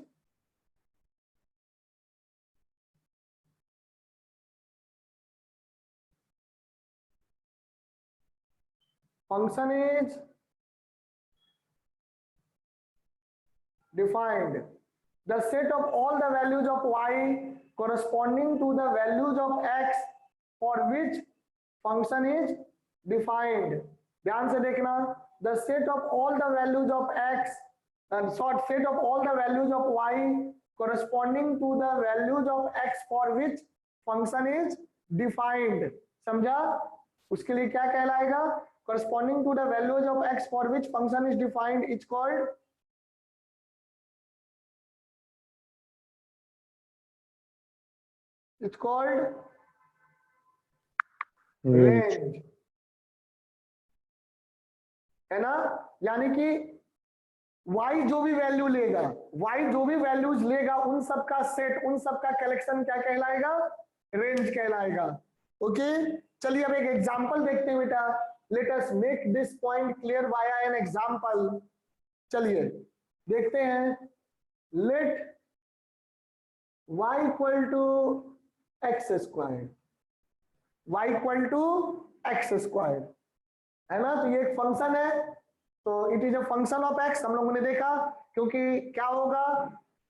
function is defined, the set of all the values of y corresponding to the values of x for which function is defined। ध्यान से देखना, the set of all the values of x and set of all the values of y corresponding to the values of x for which function is defined। समझा, उसके लिए क्या कहलाएगा, corresponding to the values of x for which function is defined is called range, है ना। यानी कि y जो भी वैल्यू लेगा, y जो भी वैल्यूज लेगा उन सब का सेट, उन सब का कलेक्शन क्या कहलाएगा, रेंज कहलाएगा। ओके चलिए अब एक एग्जांपल देखते हैं बेटा, let us make this point clear via an example. चलिए देखते हैं, let y equal to x square, y equal to x square, है ना। तो ये एक फंक्शन है, तो it is a function of x, हम लोगों ने देखा, क्योंकि क्या होगा,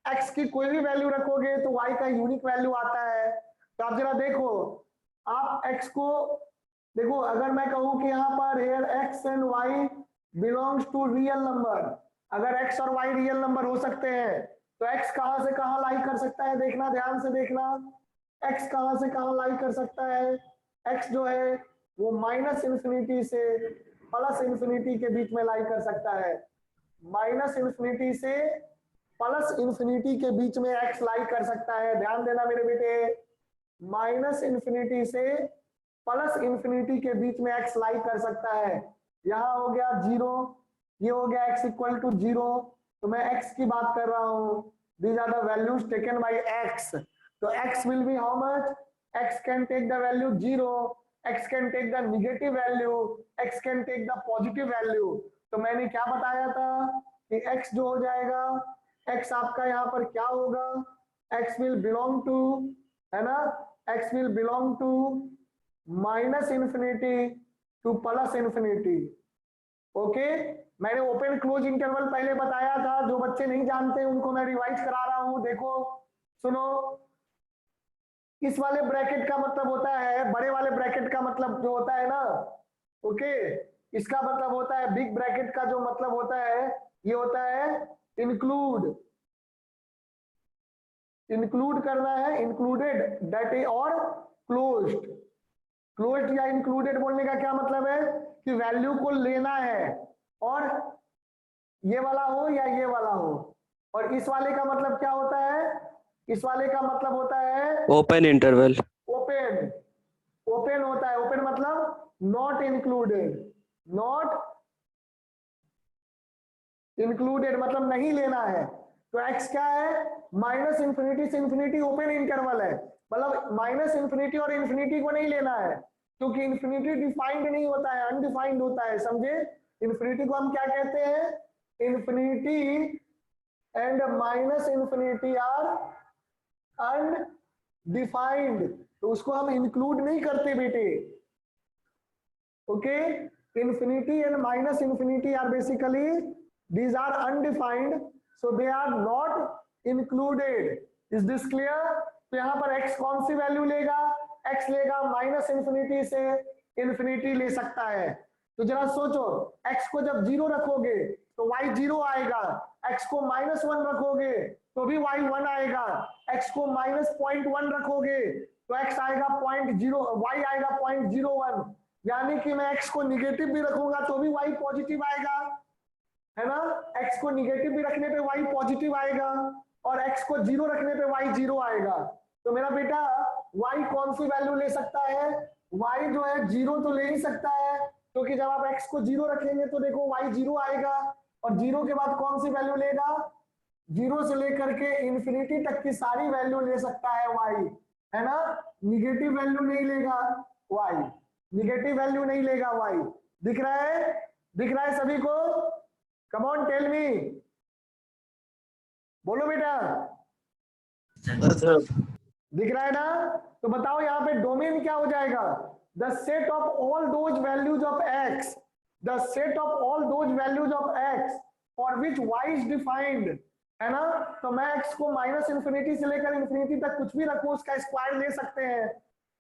x की कोई भी वैल्यू रखोगे तो y का यूनिक वैल्यू आता है। तो आप जरा देखो, आप x को देखो, अगर मैं कहूं कि यहाँ पर here x and y belongs to real number, अगर x और y रियल नंबर हो सकते हैं तो x कहां से कहां लाई कर सकता है, देखना ध्यान से देखना, x कहां से कहां लाई कर सकता है, x जो है वो माइनस इन्फिनिटी से प्लस इन्फिनिटी के बीच में लाई कर सकता है, माइनस इन्फिनिटी से प्लस इन्फिनिटी के बीच में x लाई कर सकता है। ध्यान देना मेरे बेटे, माइनस इन्फिनिटी से प्लस इन्फिनिटी के बीच में x लाई कर सकता है। यहाँ हो गया 0, ये हो गया x इक्वल टू 0, तो मैं x की बात कर रहा हूँ, these are the values taken by x। तो x will be how much, x can take the value 0, x can take the negative value, x can take the positive value. तो मैंने क्या बताया था कि x जो हो जाएगा, x आपका यहाँ पर क्या होगा, x विल बिलोंग टू, है ना, x will belong to minus infinity to plus infinity. Okay मैंने ओपन क्लोज इंटरवल पहले बताया था, जो बच्चे नहीं जानते उनको मैं रिवाइज करा रहा हूं। देखो सुनो, इस वाले ब्रैकेट का मतलब होता है, बड़े वाले ब्रैकेट का मतलब जो होता है ना, ओके, इसका मतलब होता है, बिग ब्रैकेट का जो मतलब होता है ये होता है इंक्लूड, इंक्लूड करना है, इंक्लूडेड दैट इज, और क्लोज्ड। क्लोज्ड या इंक्लूडेड बोलने का क्या मतलब है कि वैल्यू को लेना है, और ये वाला हो या ये वाला हो। और इस वाले का मतलब क्या होता है, इस वाले का मतलब होता है ओपन इंटरवल। ओपन, ओपन होता है, ओपन मतलब नॉट इंक्लूडेड, नॉट इंक्लूडेड मतलब नहीं लेना है। तो x क्या है, माइनस इंफिनिटी से इंफिनिटी ओपन इंटरवल है, मतलब माइनस इंफिनिटी और इंफिनिटी को नहीं लेना है, क्योंकि इंफिनिटी डिफाइंड नहीं होता है, अनडिफाइंड होता है, समझे। इंफिनिटी को हम क्या कहते हैं, infinity and minus infinity are undefined, तो उसको हम इंक्लूड नहीं करते बेटे, okay. Infinity and minus infinity are basically, these are undefined, so they are not included, is this clear। तो यहाँ पर x कौन सी वैल्यू लेगा, x लेगा माइनस इंफिनिटी से इंफिनिटी ले सकता है। तो जरा सोचो, x को जब 0 रखोगे तो y 0 आएगा, x को -1 रखोगे तो भी y 1 आएगा, x को -0.1 रखोगे तो x आएगा 0.0, y आएगा 0.01, यानी कि मैं x को निगेटिव भी रखूंगा तो भी y पॉजिटिव आएगा, है ना। x को निगेटिव भी रखने पे y पॉजिटिव आएगा, और x को 0 रखने पे y 0 आएगा। तो मेरा बेटा y कौन सी वैल्यू ले सकता है, y जो है 0 तो ले ही सकता है, क्योंकि जब आप x को 0 रखेंगे तो देखो y 0 आएगा, और 0 के बाद कौन सी वैल्यू लेगा, 0 से लेकर के इंफिनिटी तक की सारी वैल्यू ले सकता है y, है ना। निगेटिव वैल्यू नहीं लेगा y, निगेटिव वैल्यू नहीं लेगा y। दिख रहा है, दिख रहा है सभी को, कम ऑन टेल मी, बोलो बेटा, दिख रहा है ना। तो बताओ यहाँ पे डोमेन क्या हो जाएगा, the set of all those values of x, the set of all those values of x for which y is defined, है ना। तो मैं x को माइनस इंफिनिटी से लेकर इंफिनिटी तक कुछ भी रखूं उसका स्क्वायर ले सकते हैं,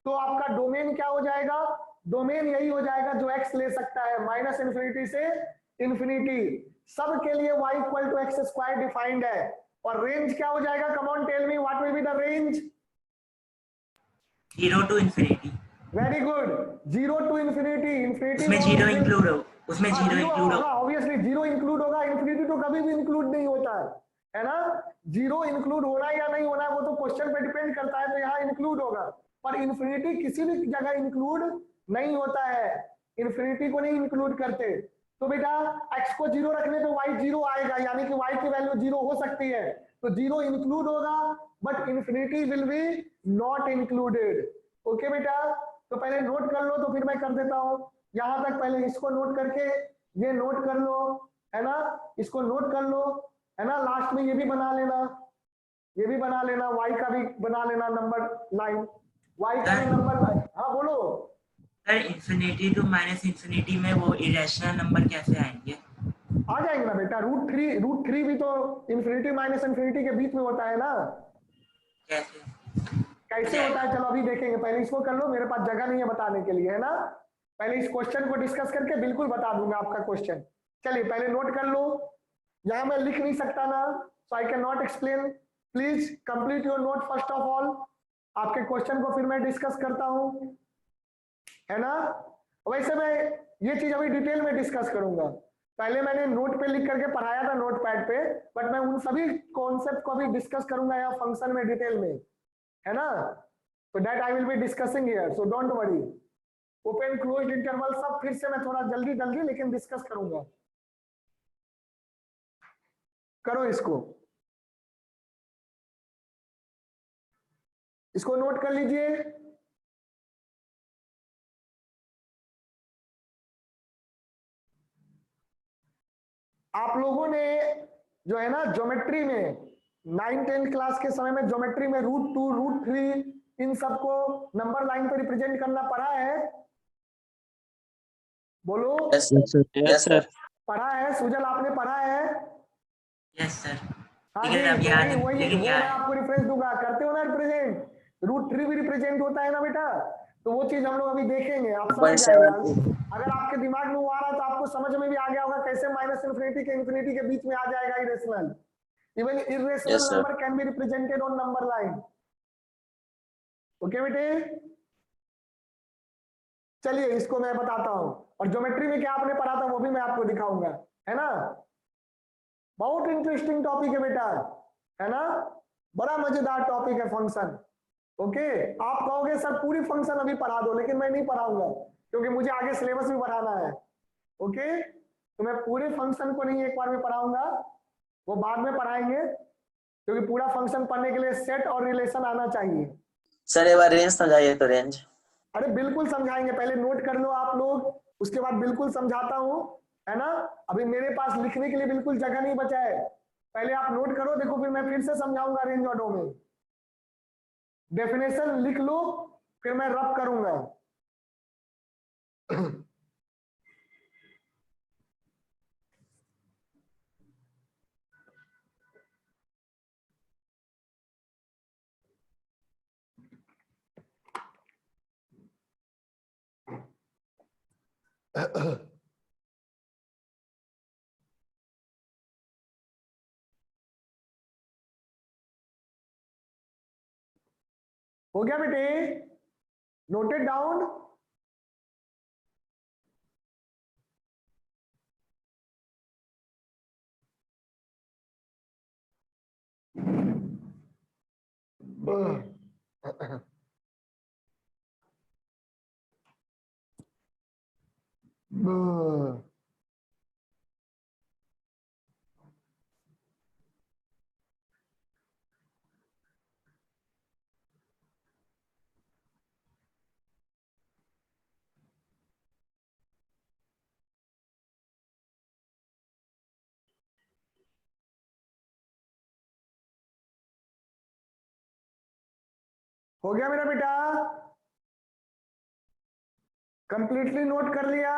तो आपका डोमेन क्या हो जाएगा, डोमेन यही हो जाएगा जो x ले सकता है माइनस इंफिनिटी से इंफिनिटी, सब के लिए y equal to x square defined है। और रेंज क्या हो जाएगा, come on tell me what will be the range, 0 to infinity, very good, 0 to infinity, infinity उसमें 0 इंक्लूड हो, उसमें 0 इंक्लूड हो, ऑब्वियसली 0 इंक्लूड होगा, इंफिनिटी तो कभी भी इंक्लूड नहीं होता है ना। 0 इंक्लूड होना या नहीं होना वो तो क्वेश्चन पे डिपेंड करता है, तो यहाँ इंक्लूड होगा, पर इंफिनिटी किसी भी जगह इंक्लूड नहीं होता है, इंफिनिटी को नहीं इंक्लूड करते। तो बेटा x को 0 रखने पे y 0 आएगा, यानी कि y की वैल्यू 0 हो सकती है, तो 0 इंक्लूड होगा but infinity will be not included, okay बेटा। तो पहले नोट कर लो, तो फिर मैं कर देता हूं यहां तक, पहले इसको नोट करके ये नोट कर लो, है ना, इसको नोट कर लो, है ना। लास्ट में ये भी बना लेना, ये भी बना लेना, y का भी बना लेना नंबर लाइन, y का भी नंबर लाइन, हाँ बोलो। Sir infinity to minus infinity में वो इरेशनल नंबर कैसे आएंगे, आ जाएंगे ना बेटा, रूट थ्री भी तो इंफिनिटी माइनस इंफिनिटी के बीच में होता है ना, कैसे कैसे होता है चलो अभी देखेंगे, पहले इसको कर लो, मेरे पास जगह नहीं है बताने के लिए, है ना। पहले इस क्वेश्चन को डिस्कस करके बिल्कुल बता दूंगा आपका क्वेश्चन। चलिए पहले नोट कर लो, यहाँ मैं लिख नहीं सकता ना, so I can not explain, please complete your note first of all, आपके क्वेश्चन को फिर मैं डिस्कस करता हूँ, है ना। वैसे मैं ये चीज अभी डिटेल में डिस्कस करूंगा, पहले मैंने नोट पे लिख करके पढ़ाया था नोट पैड पे, बट मैं उन सभी कॉन्सेप्ट को अभी डिस्कस करूंगा यहाँ फंक्शन में डिटेल में, है ना। तो that I will be discussing here, so don't worry, open closed interval सब फिर से मैं थोड़ा जल्दी जल्दी लेकिन डिस्कस करूंगा। करो इसको नोट कर लीजिए। आप लोगों ने जो है ना ज्योमेट्री में 9-10 क्लास के समय में ज्योमेट्री में √2 √3 इन सबको नंबर लाइन पर रिप्रेजेंट करना पढ़ा है, बोलो। Yes, sir. Yes, sir. पढ़ा है सुजल, आपने पढ़ा है। यस सर, हाँ लेकिन अब याद वही लेकिन वो याद मैं आपको रेफरेंस दूंगा, करते हो ना रिप्रेजेंट, √3 भी रिप्रेजेंट होता है ना बेटा, तो वो चीज हम लोग अभी देखेंगे, आप समझ 2.7 जाएंगे। अगर आपके दिमाग में वो आ रहा है तो आपको समझ में भी आ गया होगा कैसे माइनस इन्फिनिटी के इन्फिनिटी के बीच में आ जाएगा irrational. Even irrational Yes, sir. Number can be represented on number line. Okay बेटे, चलिए इसको मैं बताता हूं, और ज्योमेट्री में क्या आपने पढ़ा था वो भी मैं आपको दिखाऊंगा, है ना। बहुत इंटरेस्टिंग टॉपिक है बेटा, है ना, बड़ा मजेदार टॉपिक है फंक्शन। ओके, आप कहोगे सर पूरी फंक्शन अभी पढ़ा दो, लेकिन मैं नहीं पढ़ाऊंगा क्योंकि मुझे आगे सिलेबस भी बढ़ाना है। ओके, तो मैं पूरे फंक्शन को नहीं एक बार में पढ़ाऊंगा, वो बाद में पढ़ाएंगे, क्योंकि पूरा फंक्शन पढ़ने के लिए सेट और रिलेशन आना चाहिए। सर एक बार रेंज समझाइए तो रेंज। अरे बिल्कुल समझाएंगे, पहले नोट कर लो आप लोग, उसके बाद बिल्कुल समझाता हूं, है ना। अभी मेरे पास लिखने के लिए बिल्कुल जगह नहीं बचा है, पहले आप नोट करो, देखो फिर मैं फिर से समझाऊंगा रेंज और डोमेन। डेफिनेशन लिख लो, फिर मैं रब करूंगा। हो गया बेटे, नोटेड डाउन। हो गया मेरा बेटा, कंप्लीटली नोट कर लिया।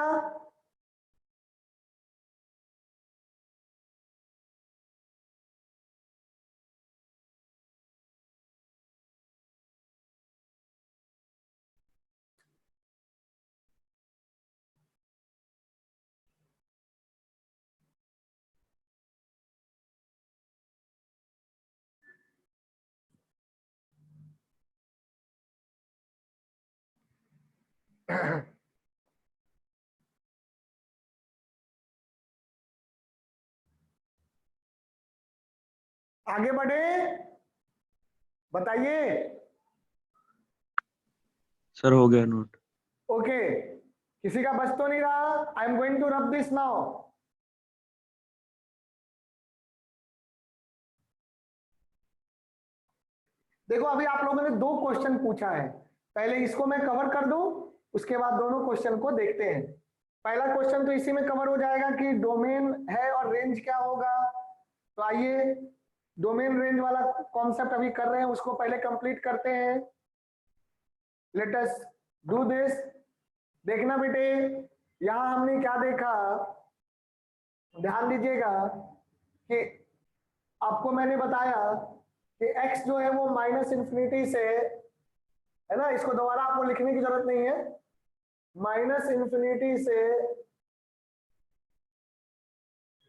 आगे बढ़े, बताइए। सर हो गया नोट। ओके, किसी का बच तो नहीं रहा। I am going to rub this now. देखो अभी आप लोगों ने 2 क्वेश्चन पूछा है, पहले इसको मैं कवर कर दूं, उसके बाद दोनों क्वेश्चन को देखते हैं। पहला क्वेश्चन तो इसी में कवर हो जाएगा कि डोमेन है और रेंज क्या होगा। तो आइए डोमेन रेंज वाला कॉन्सेप्ट अभी कर रहे हैं, उसको पहले कंप्लीट करते हैं। Let us do this. देखना बेटे, यहां हमने क्या देखा, ध्यान दीजिएगा कि आपको मैंने बताया कि x जो है वो माइनस इन्फिनिटी से, है ना, इसको दोबारा आपको लिखने की जरूरत नहीं है, माइनस इन्फिनिटी से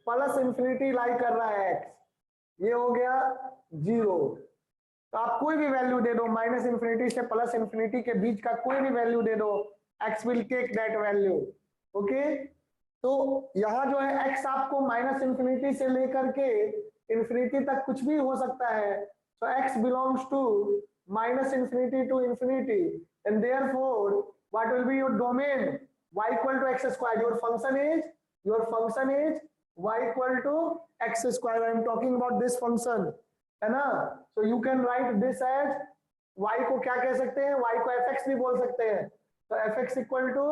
प्लस इन्फिनिटी लाई कर रहा है x, ये हो गया 0। तो आप कोई भी वैल्यू दे दो, माइनस इन्फिनिटी से प्लस इन्फिनिटी के बीच का कोई भी वैल्यू दे दो, x will take that value. Okay, तो यहां जो है x आपको माइनस इन्फिनिटी से लेकर के इन्फिनिटी तक कुछ भी हो सकता है। So x belongs to minus infinity to infinity, and therefore what will be your domain? Y equal to x square. Your function is y equal to x square. I am talking about this function, है ना। So you can write this as y को क्या कह सकते हैं, y को fx भी बोल सकते हैं। तो fx equal to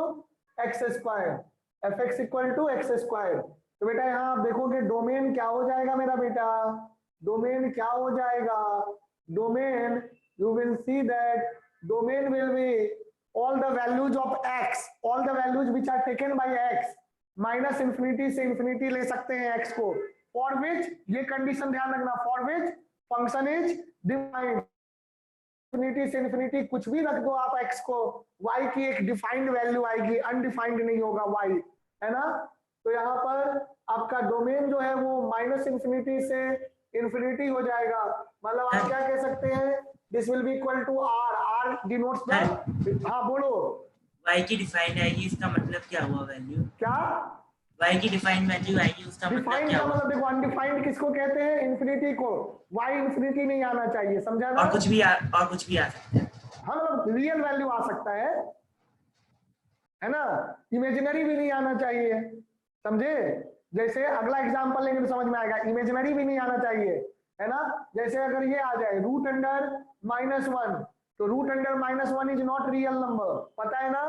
x square, fx equal to x square। तो बेटा यहाँ आप देखोगे डोमेन क्या हो जाएगा मेरा बेटा, डोमेन क्या हो जाएगा, domain you will see that domain will be all the values of x, all the values which are taken by x, minus infinity से इंफिनिटी ले सकते हैं x को, फॉर विच, ये कंडीशन ध्यान रखना, for which function is defined infinity से infinity कुछ भी रख दो आप x को, y की एक डिफाइंड वैल्यू आएगी, अनडिफाइंड नहीं होगा y, है ना। तो यहाँ पर आपका डोमेन जो है वो माइनस इंफिनिटी से इंफिनिटी हो जाएगा, मतलब आप क्या कह सकते हैं, this will be equal to r, r denotes the, हाँ बोलो। y की डिफाइंड आएगी, इसका मतलब क्या हुआ वैल्यू? क्या y की डिफाइंड वैल्यू आएगी, उसका मतलब डिफाइंड क्या का हुआ? मतलब देखो, अनडिफाइंड किसको कहते हैं, इंफिनिटी को, y इंफिनिटी नहीं आना चाहिए, समझा ना। और कुछ भी आ सकता है। हाँ मतलब रियल वैल्यू आ सकता है ना, इमेजिनरी भी नहीं आना चाहिए, समझे। जैसे अगला एग्जांपल लेंगे तो समझ में आएगा, इमेजिनरी भी नहीं आना चाहिए, है ना। जैसे अगर ये आ जाए रूट अंडर -1, तो root under -1 is not real number, पता है ना,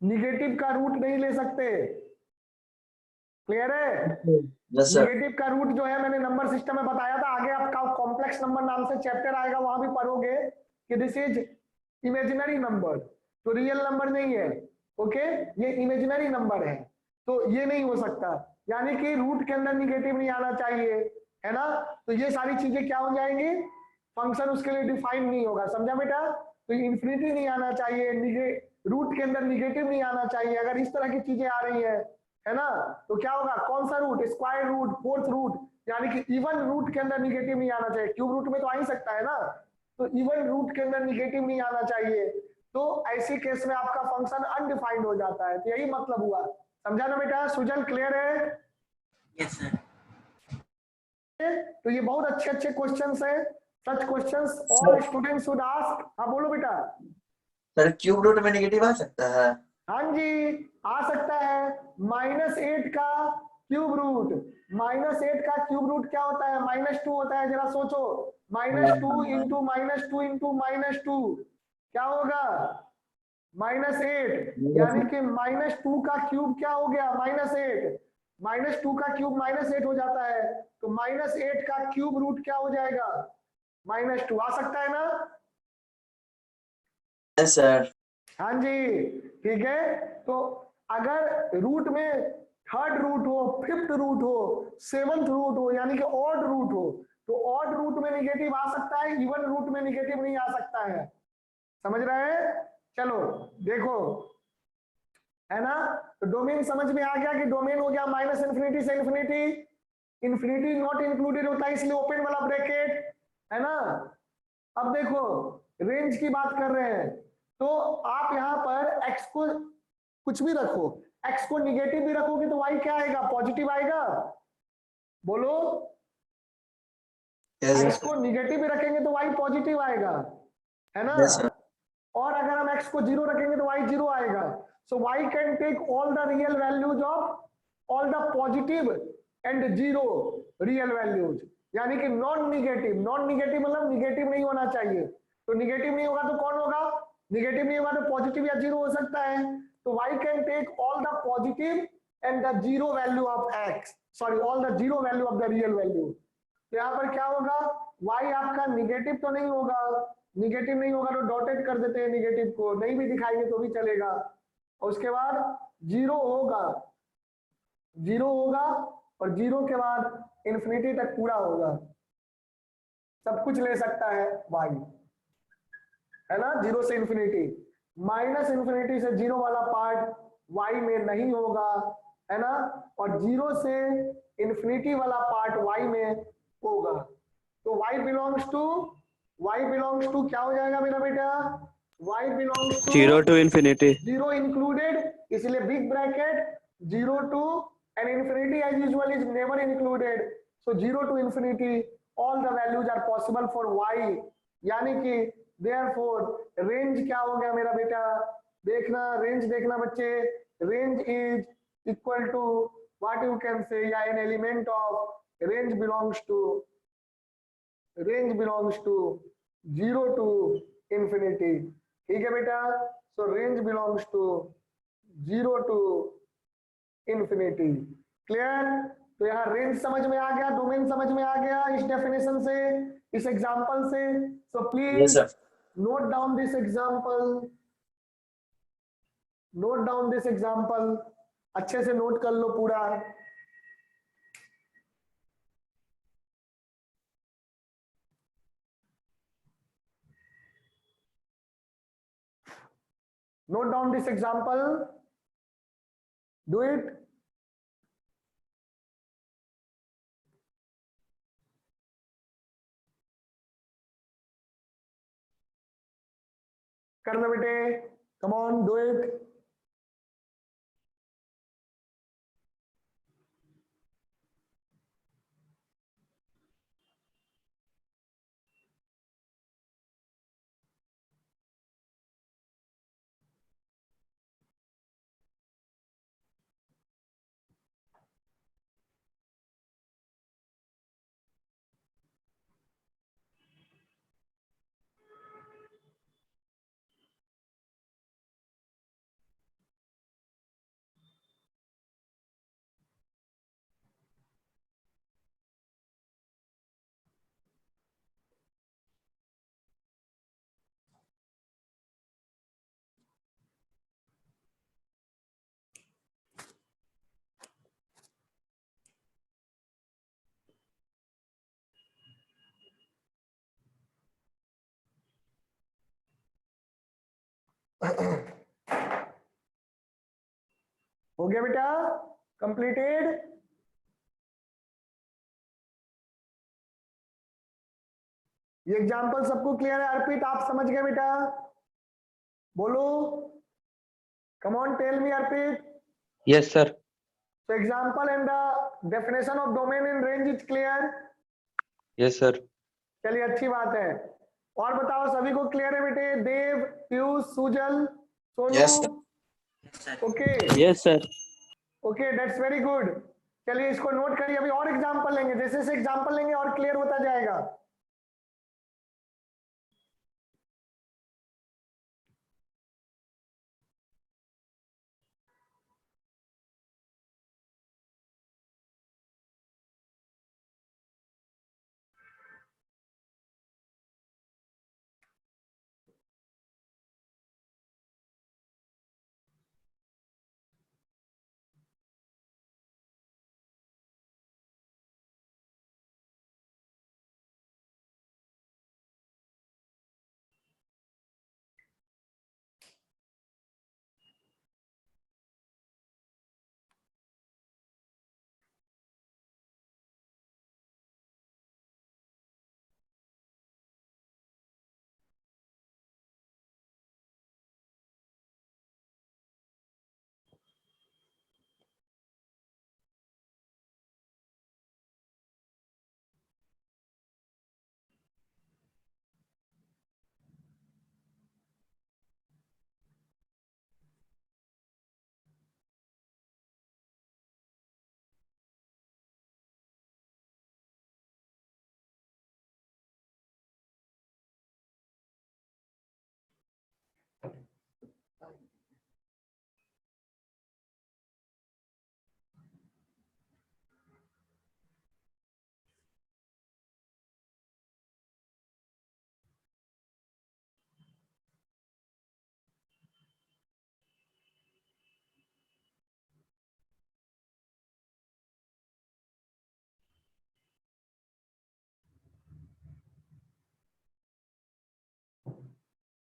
निगेटिव का रूट नहीं ले सकते, क्लियर है। Yes, sir. निगेटिव का रूट जो है मैंने नंबर सिस्टम में बताया था, आगे आपका कॉम्प्लेक्स नंबर नाम से चैप्टर आएगा, वहां भी पढ़ोगे कि दिस इज इमेजिनरी नंबर, तो रियल नंबर नहीं है, ओके, ये इमेजिनरी नंबर है, तो ये नहीं हो सकता, यानी कि रूट के अंदर निगेटिव नहीं आना चाहिए, है ना। तो ये सारी चीजें क्या हो जाएंगी, फंक्शन उसके लिए डिफाइन नहीं होगा, समझा बेटा। तो इन्फिनिटी नहीं आना चाहिए, रूट के अंदर निगेटिव नहीं आना चाहिए, अगर इस तरह की चीजें आ रही है ना, तो क्या होगा, कौन सा root, square root, fourth root, यानी कि इवन रूट के अंदर निगेटिव नहीं आना चाहिए, क्यूब रूट में तो आ ही सकता है ना, तो इवन रूट के अंदर निगेटिव नहीं आना चाहिए, तो ऐसी केस में आपका फंक्शन अनडिफाइंड हो जाता है, तो यही मतलब हुआ, समझा ना बेटा। सुजल क्लियर है। Yes sir. तो ये बहुत अच्छे अच्छे क्वेश्चंस है, सच questions all students should ask. हाँ बोलो बेटा। सर क्यूब रूट में नेगेटिव आ सकता है? हाँ जी आ सकता है, -8 का क्यूब रूट, -8 का क्यूब रूट क्या होता है, -2 होता है, जरा सोचो, -2 इंटू -2 इंटू -2 क्या होगा, -8, यानी कि -2 का क्यूब क्या हो गया, -8, -2 का क्यूब -8 हो जाता है, तो -8 का क्यूब रूट क्या हो जाएगा, -2 आ सकता है ना। Yes sir. हाँ जी ठीक है। तो अगर रूट में थर्ड रूट हो, फिफ्थ रूट हो, सेवंथ रूट हो, यानी कि ऑड रूट हो, तो ऑड रूट में निगेटिव आ सकता है, इवन रूट में निगेटिव नहीं आ सकता है, समझ रहे हैं। चलो देखो, है ना, तो डोमेन समझ में आ गया कि डोमेन हो गया माइनस इंफिनिटी से इंफिनिटी, इंफिनिटी नॉट इंक्लूडेड होता है इसलिए ओपन वाला ब्रैकेट, है ना। अब देखो रेंज की बात कर रहे हैं, तो आप यहां पर x को कुछ भी रखो, x को निगेटिव भी रखोगे तो y क्या आएगा, पॉजिटिव आएगा, बोलो। x को निगेटिव भी रखेंगे तो y पॉजिटिव आएगा, है ना। Yes, sir. और अगर हम x को 0 रखेंगे तो y 0 आएगा, so y can take all the real values of all the positive and 0 real values, यानी कि नॉन निगेटिव, नॉन निगेटिव मतलब निगेटिव नहीं होना चाहिए, तो निगेटिव नहीं होगा तो कौन होगा, निगेटिव नहीं होगा तो पॉजिटिव या 0 हो सकता है, तो y can take all the positive and the 0 value of x, sorry all the 0 value of the real value, तो यहाँ पर क्या होगा, y आपका निगेटिव तो नहीं होगा, निगेटिव नहीं होगा तो डॉटेड कर देते हैं निगेटिव को, नहीं भी दिखाएंगे तो भी चलेगा, और उसके बाद 0 होगा, 0 होगा, और 0 के बाद इंफिनिटी तक पूरा होगा, सब कुछ ले सकता है y, है ना, 0 से इंफिनिटी, माइनस इंफिनिटी से 0 वाला पार्ट y में नहीं होगा, है ना, और 0 से इंफिनिटी वाला पार्ट y में होगा, तो y बिलोंग्स टू क्या हो जाएगा मेरा बेटा, y belongs to 0 to infinity. 0 included, इसलिए big bracket 0 to and infinity as usual is never included, so 0 to infinity all the values are possible for y, यानी कि देयरफॉर रेंज क्या हो गया मेरा बेटा, देखना रेंज देखना बच्चे, range is equal to what you can say, या an element of range belongs to 0 to infinity, ठीक है बेटा, so range belongs to 0 to infinity, clear. तो यहाँ रेंज समझ में आ गया, डोमेन समझ में आ गया इस डेफिनेशन से, इस एग्जांपल से, सो Yes, please sir. Note down this example, note down this example, अच्छे से नोट कर लो पूरा। Note down this example. Do it. कर लो बेटे, come on, do it. हो गया बेटा, कंप्लीटेड। ये एग्जाम्पल सबको क्लियर है? अर्पित आप समझ गए बेटा? बोलो, come on tell me Arpit. Yes, sir. So example and the definition of domain in range is clear? Yes, sir. चलिए अच्छी बात है। और बताओ सभी को क्लियर है बेटे? Dev, Piyush, Sujal, Sonu? Yes, sir. Okay yes sir. Okay, that's very good. चलिए इसको नोट करिए, अभी और एग्जांपल लेंगे, जैसे जैसे एग्जांपल लेंगे और क्लियर होता जाएगा।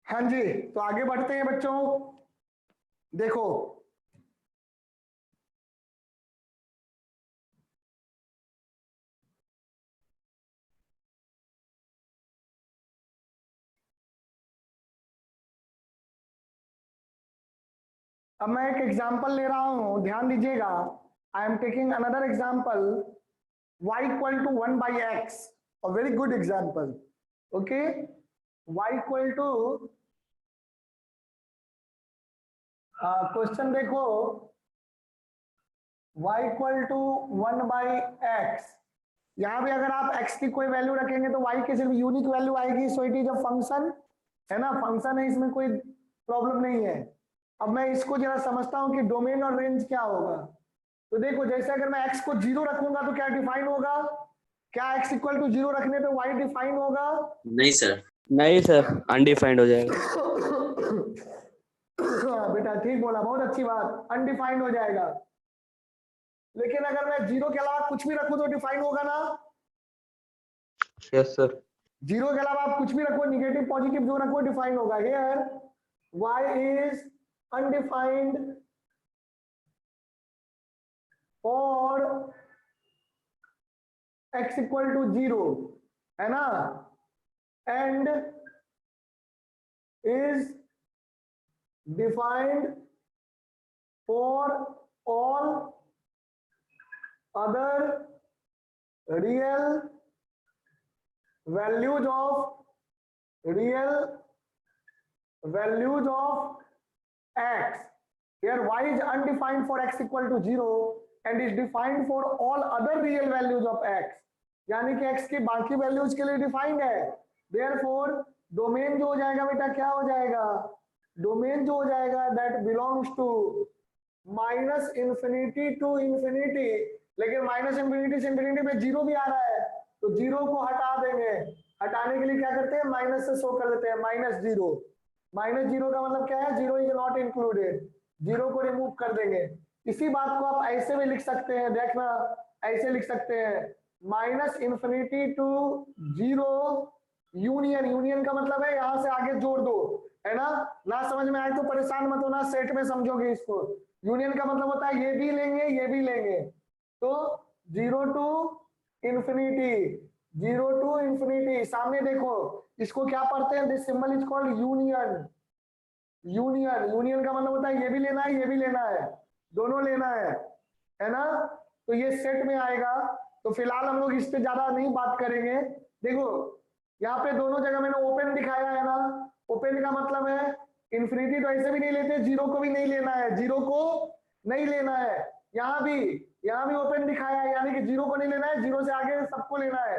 हाँ जी, तो आगे बढ़ते हैं बच्चों। देखो अब मैं एक एग्जांपल ले रहा हूं, ध्यान दीजिएगा। I am taking another example, y equal to 1 by X, a very good example. Okay, y equal to, question देखो, y equal to 1 by X. यहां भी अगर आप x की कोई वैल्यू रखेंगे तो y की सिर्फ यूनिक वैल्यू आएगी, so it is a function, है ना, फंक्शन है, इसमें कोई प्रॉब्लम नहीं है। अब मैं इसको जरा समझता हूं कि डोमेन और रेंज क्या होगा। तो देखो, जैसे अगर मैं x को 0 रखूंगा तो क्या डिफाइन होगा? क्या x इक्वल टू 0 रखने पे y डिफाइन होगा? नहीं सर। नहीं सर, अनडिफाइंड हो जाएगा। हाँ बेटा, ठीक बोला, बहुत अच्छी बात, अनडिफाइंड हो जाएगा। लेकिन अगर मैं 0 के अलावा कुछ भी रखूं तो डिफाइन होगा ना? Yes, sir. 0 के अलावा आप कुछ भी रखो, निगेटिव पॉजिटिव जो रखो, डिफाइन होगा। Here y is undefined for x equal to 0, है ना, and is defined for all other real values of x. Here y is undefined for x equal to 0 and is defined for all other real values of x. यानी कि x की बाकी values के लिए defined है. Therefore domain जो हो जाएगा बेटा क्या हो जाएगा, डोमेन जो हो जाएगा that belongs to minus infinity to infinity. लेकिन माइनस इंफिनिटी से इंफिनिटी में जीरो भी आ रहा है, तो जीरो को हटा देंगे. हटाने के लिए क्या करते हैं, माइनस से शो कर देते हैं माइनस जीरो. माइनस जीरो का मतलब क्या है, zero is not included. Zero को रिमूव कर देंगे. इसी बात को आप ऐसे भी लिख सकते हैं, देखना ऐसे लिख सकते हैं, minus infinity to zero union. Union का मतलब है यहां से आगे जोड़ दो, है ना. ना समझ में आए तो परेशान मत होना, सेट में समझोगे इसको. यूनियन का मतलब होता है ये भी लेंगे ये भी लेंगे. तो zero to infinity, zero to infinity. सामने देखो इसको क्या पढ़ते हैं, this symbol is called union. Union, union का मतलब होता है ये भी लेना है ये भी लेना है, दोनों लेना है ना. तो ये सेट में आएगा. तो फिलहाल हम लोग इस पे ज्यादा नहीं बात करेंगे. देखो यहाँ पे दोनों जगह मैंने ओपन दिखाया है ना. ओपन का मतलब है इंफिनिटी तो ऐसे भी नहीं लेते, जीरो को भी नहीं लेना है, जीरो को नहीं लेना है. यहाँ भी ओपन दिखाया है, यानी कि जीरो को नहीं लेना है, जीरो से आगे सबको लेना है.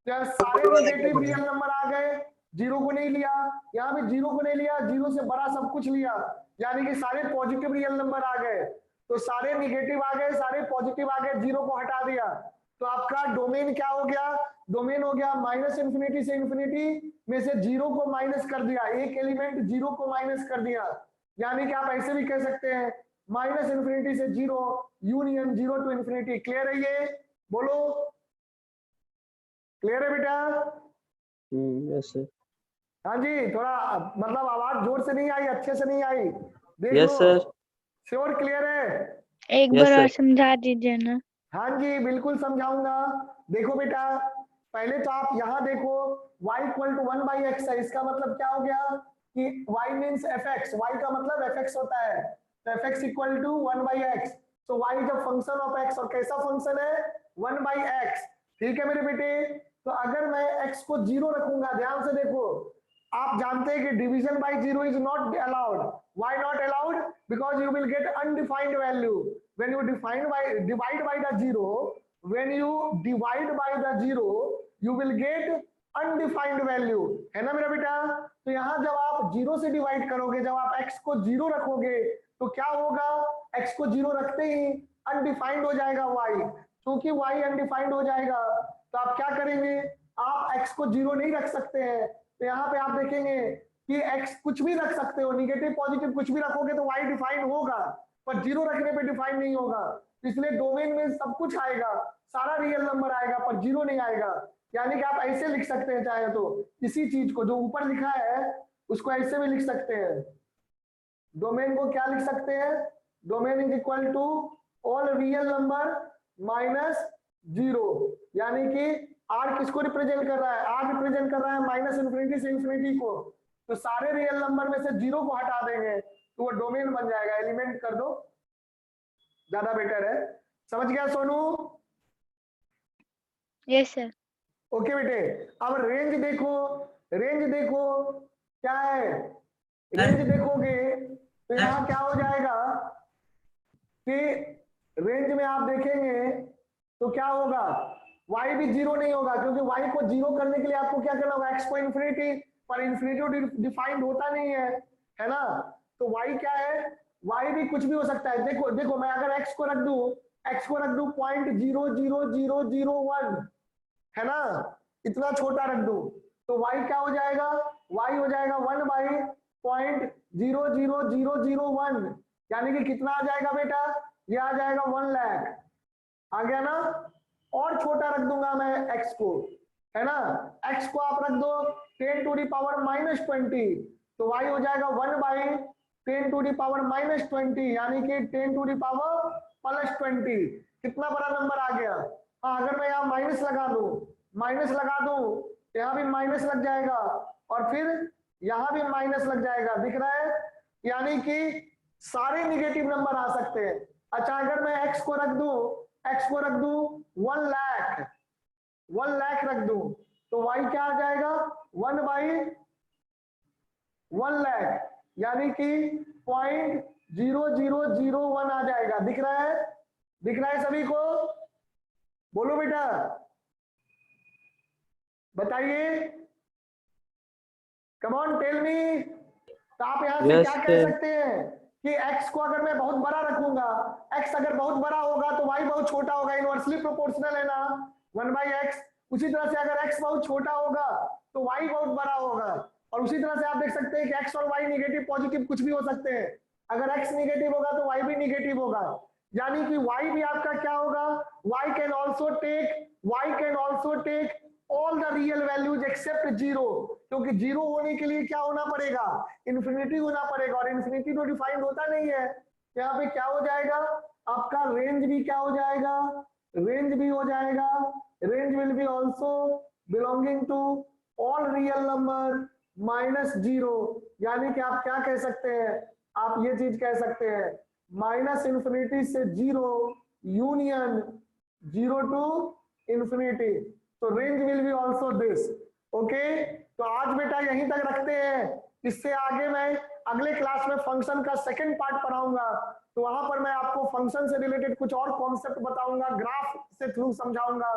तो सारे नेगेटिव रियल नंबर आ गए, जीरो को नहीं लिया. यहाँ भी जीरो को नहीं लिया, जीरो से बड़ा सब कुछ लिया, यानी कि सारे पॉजिटिव रियल नंबर आ गए. तो सारे निगेटिव आ गए, सारे पॉजिटिव आ गए, जीरो को हटा दिया. तो आपका डोमेन क्या हो गया, डोमेन हो गया माइनस इंफिनिटी से इंफिनिटी में से जीरो को माइनस कर दिया, एक एलिमेंट जीरो को माइनस कर दिया. यानी कि आप ऐसे भी कह सकते हैं माइनस इंफिनिटी से zero union zero to infinity. Clear है ये, बोलो क्लियर है बेटा. Yes sir. हाँ जी, थोड़ा मतलब आवाज जोर से नहीं आई, अच्छे से नहीं आई. देख यस लो, सर. श्योर क्लियर है. एक Yes, बार और sir. समझा दीजिए ना. हाँ जी बिल्कुल समझाऊंगा. देखो बेटा पहले तो आप यहाँ देखो y इक्वल टू 1/x है. इसका मतलब क्या हो गया कि y मीन्स fx, y का मतलब fx होता है. तो fx इक्वल टू 1/x. तो y is a function of x, और कैसा फंक्शन है, 1/x. ठीक है मेरे बेटे. तो अगर मैं x को जीरो रखूंगा, ध्यान से देखो, आप जानते हैं कि division by zero is not allowed. Why not allowed, because you will gate undefined value when you divide by the zero. When you divide by the zero you will get undefined value, है ना मेरा बेटा. तो यहाँ जब आप zero से divide करोगे, जब आप x को जीरो रखोगे तो क्या होगा, x को जीरो रखते ही अनडिफाइंड हो जाएगा y. क्योंकि y अनडिफाइंड हो जाएगा तो आप क्या करेंगे, आप x को जीरो नहीं रख सकते हैं. तो यहाँ पे आप देखेंगे कि x कुछ भी रख सकते हो, निगेटिव पॉजिटिव कुछ भी रखोगे तो y डिफाइंड होगा, पर जीरो रखने पे डिफाइन नहीं होगा. इसलिए डोमेन में सब कुछ आएगा, सारा रियल नंबर आएगा पर जीरो नहीं आएगा. यानी कि आप ऐसे लिख सकते हैं चाहे तो, इसी चीज को जो ऊपर लिखा है उसको ऐसे भी लिख सकते हैं. डोमेन को क्या लिख सकते हैं, domain is equal to all real number minus zero. यानी कि आर किसको रिप्रेजेंट कर रहा है, आर रिप्रेजेंट कर रहा है माइनस इंफिनिटी से इंफिनिटी को. तो सारे रियल नंबर में से जीरो को हटा देंगे तो वो डोमेन बन जाएगा. एलिमेंट कर दो, ज्यादा बेटर है. समझ गया सोनू. Yes sir. ओके बेटे. अब रेंज देखो, रेंज देखो क्या है, रेंज देखोगे तो यहाँ क्या हो जाएगा कि रेंज में आप देखेंगे तो क्या होगा, y भी जीरो नहीं होगा, क्योंकि y को जीरो करने के लिए आपको क्या करना होगा, x को इंफिनिटी, पर इंफिनिटी डिफाइंड होता नहीं है ना. तो y क्या है, y भी कुछ भी हो सकता है. देखो देखो मैं अगर x को रख दूं 0.00001, है ना, इतना छोटा रख दूं तो y क्या हो जाएगा, y हो जाएगा 1/0.00001. यानी कि कितना आ जाएगा बेटा, ये आ जाएगा 1 लाख. आ गया ना. और छोटा रख दूंगा मैं x को, है ना, x को आप रख दो 10⁻⁻20, तो y हो जाएगा 1/10⁻⁻⁻⁻⁻⁻⁻⁻⁻⁻⁻⁻⁻⁻⁻⁻⁻⁻⁻⁻⁻⁻⁻⁻⁻⁻⁻⁻⁻⁻⁻⁻⁻⁻⁻⁻⁻⁻⁻⁻⁻⁻⁻⁻⁻⁻⁻⁻⁻⁻⁻⁻⁻⁻⁻⁻ 10 टू दी पावर -20 यानी कि 10 टू दी पावर +20। कितना बड़ा नंबर आ गया। हाँ, अगर मैं यहाँ माइनस लगा दूं तो यहाँ भी माइनस लग जाएगा और फिर यहाँ भी माइनस लग जाएगा, दिख रहा है। यानी कि सारे निगेटिव नंबर आ सकते हैं। अच्छा, अगर मैं x को रख दूं 1 लाख रख दूं तो y क्या आ जाएगा 1/1 लाख यानी कि 0.0001 आ जाएगा। दिख रहा है सभी को? बोलो बेटा, बताइए, कम ऑन टेल मी। तो आप यहां से Yes, क्या कह sir. सकते हैं कि x को अगर मैं बहुत बड़ा रखूंगा, x अगर बहुत बड़ा होगा तो y बहुत छोटा होगा, इनवर्सली प्रोपोर्शनल है ना 1/x। उसी तरह से अगर x बहुत छोटा होगा तो y बहुत बड़ा होगा। और उसी तरह से आप देख सकते हैं कि x और y निगेटिव पॉजिटिव कुछ भी हो सकते हैं। अगर x निगेटिव होगा तो y भी निगेटिव होगा, यानी कि y भी आपका क्या होगा, y can also take all the real values except 0, क्योंकि 0 होने के लिए क्या होना पड़ेगा, इन्फिनिटी होना पड़ेगा, और इन्फिनिटी तो डिफाइंड होता नहीं है। यहाँ पे क्या हो जाएगा, आपका रेंज भी क्या हो जाएगा, range will be also belonging to all real number -0। यानी कि आप क्या कह सकते हैं, आप ये चीज कह सकते हैं -इन्फिनिटी से 0 यूनियन 0 टू इन्फिनिटी। तो range will be also this. Okay, तो आज बेटा यहीं तक रखते हैं। इससे आगे मैं अगले क्लास में फंक्शन का सेकंड पार्ट पढ़ाऊंगा, तो वहां पर मैं आपको फंक्शन से रिलेटेड कुछ और कॉन्सेप्ट बताऊंगा, ग्राफ से थ्रू समझाऊंगा,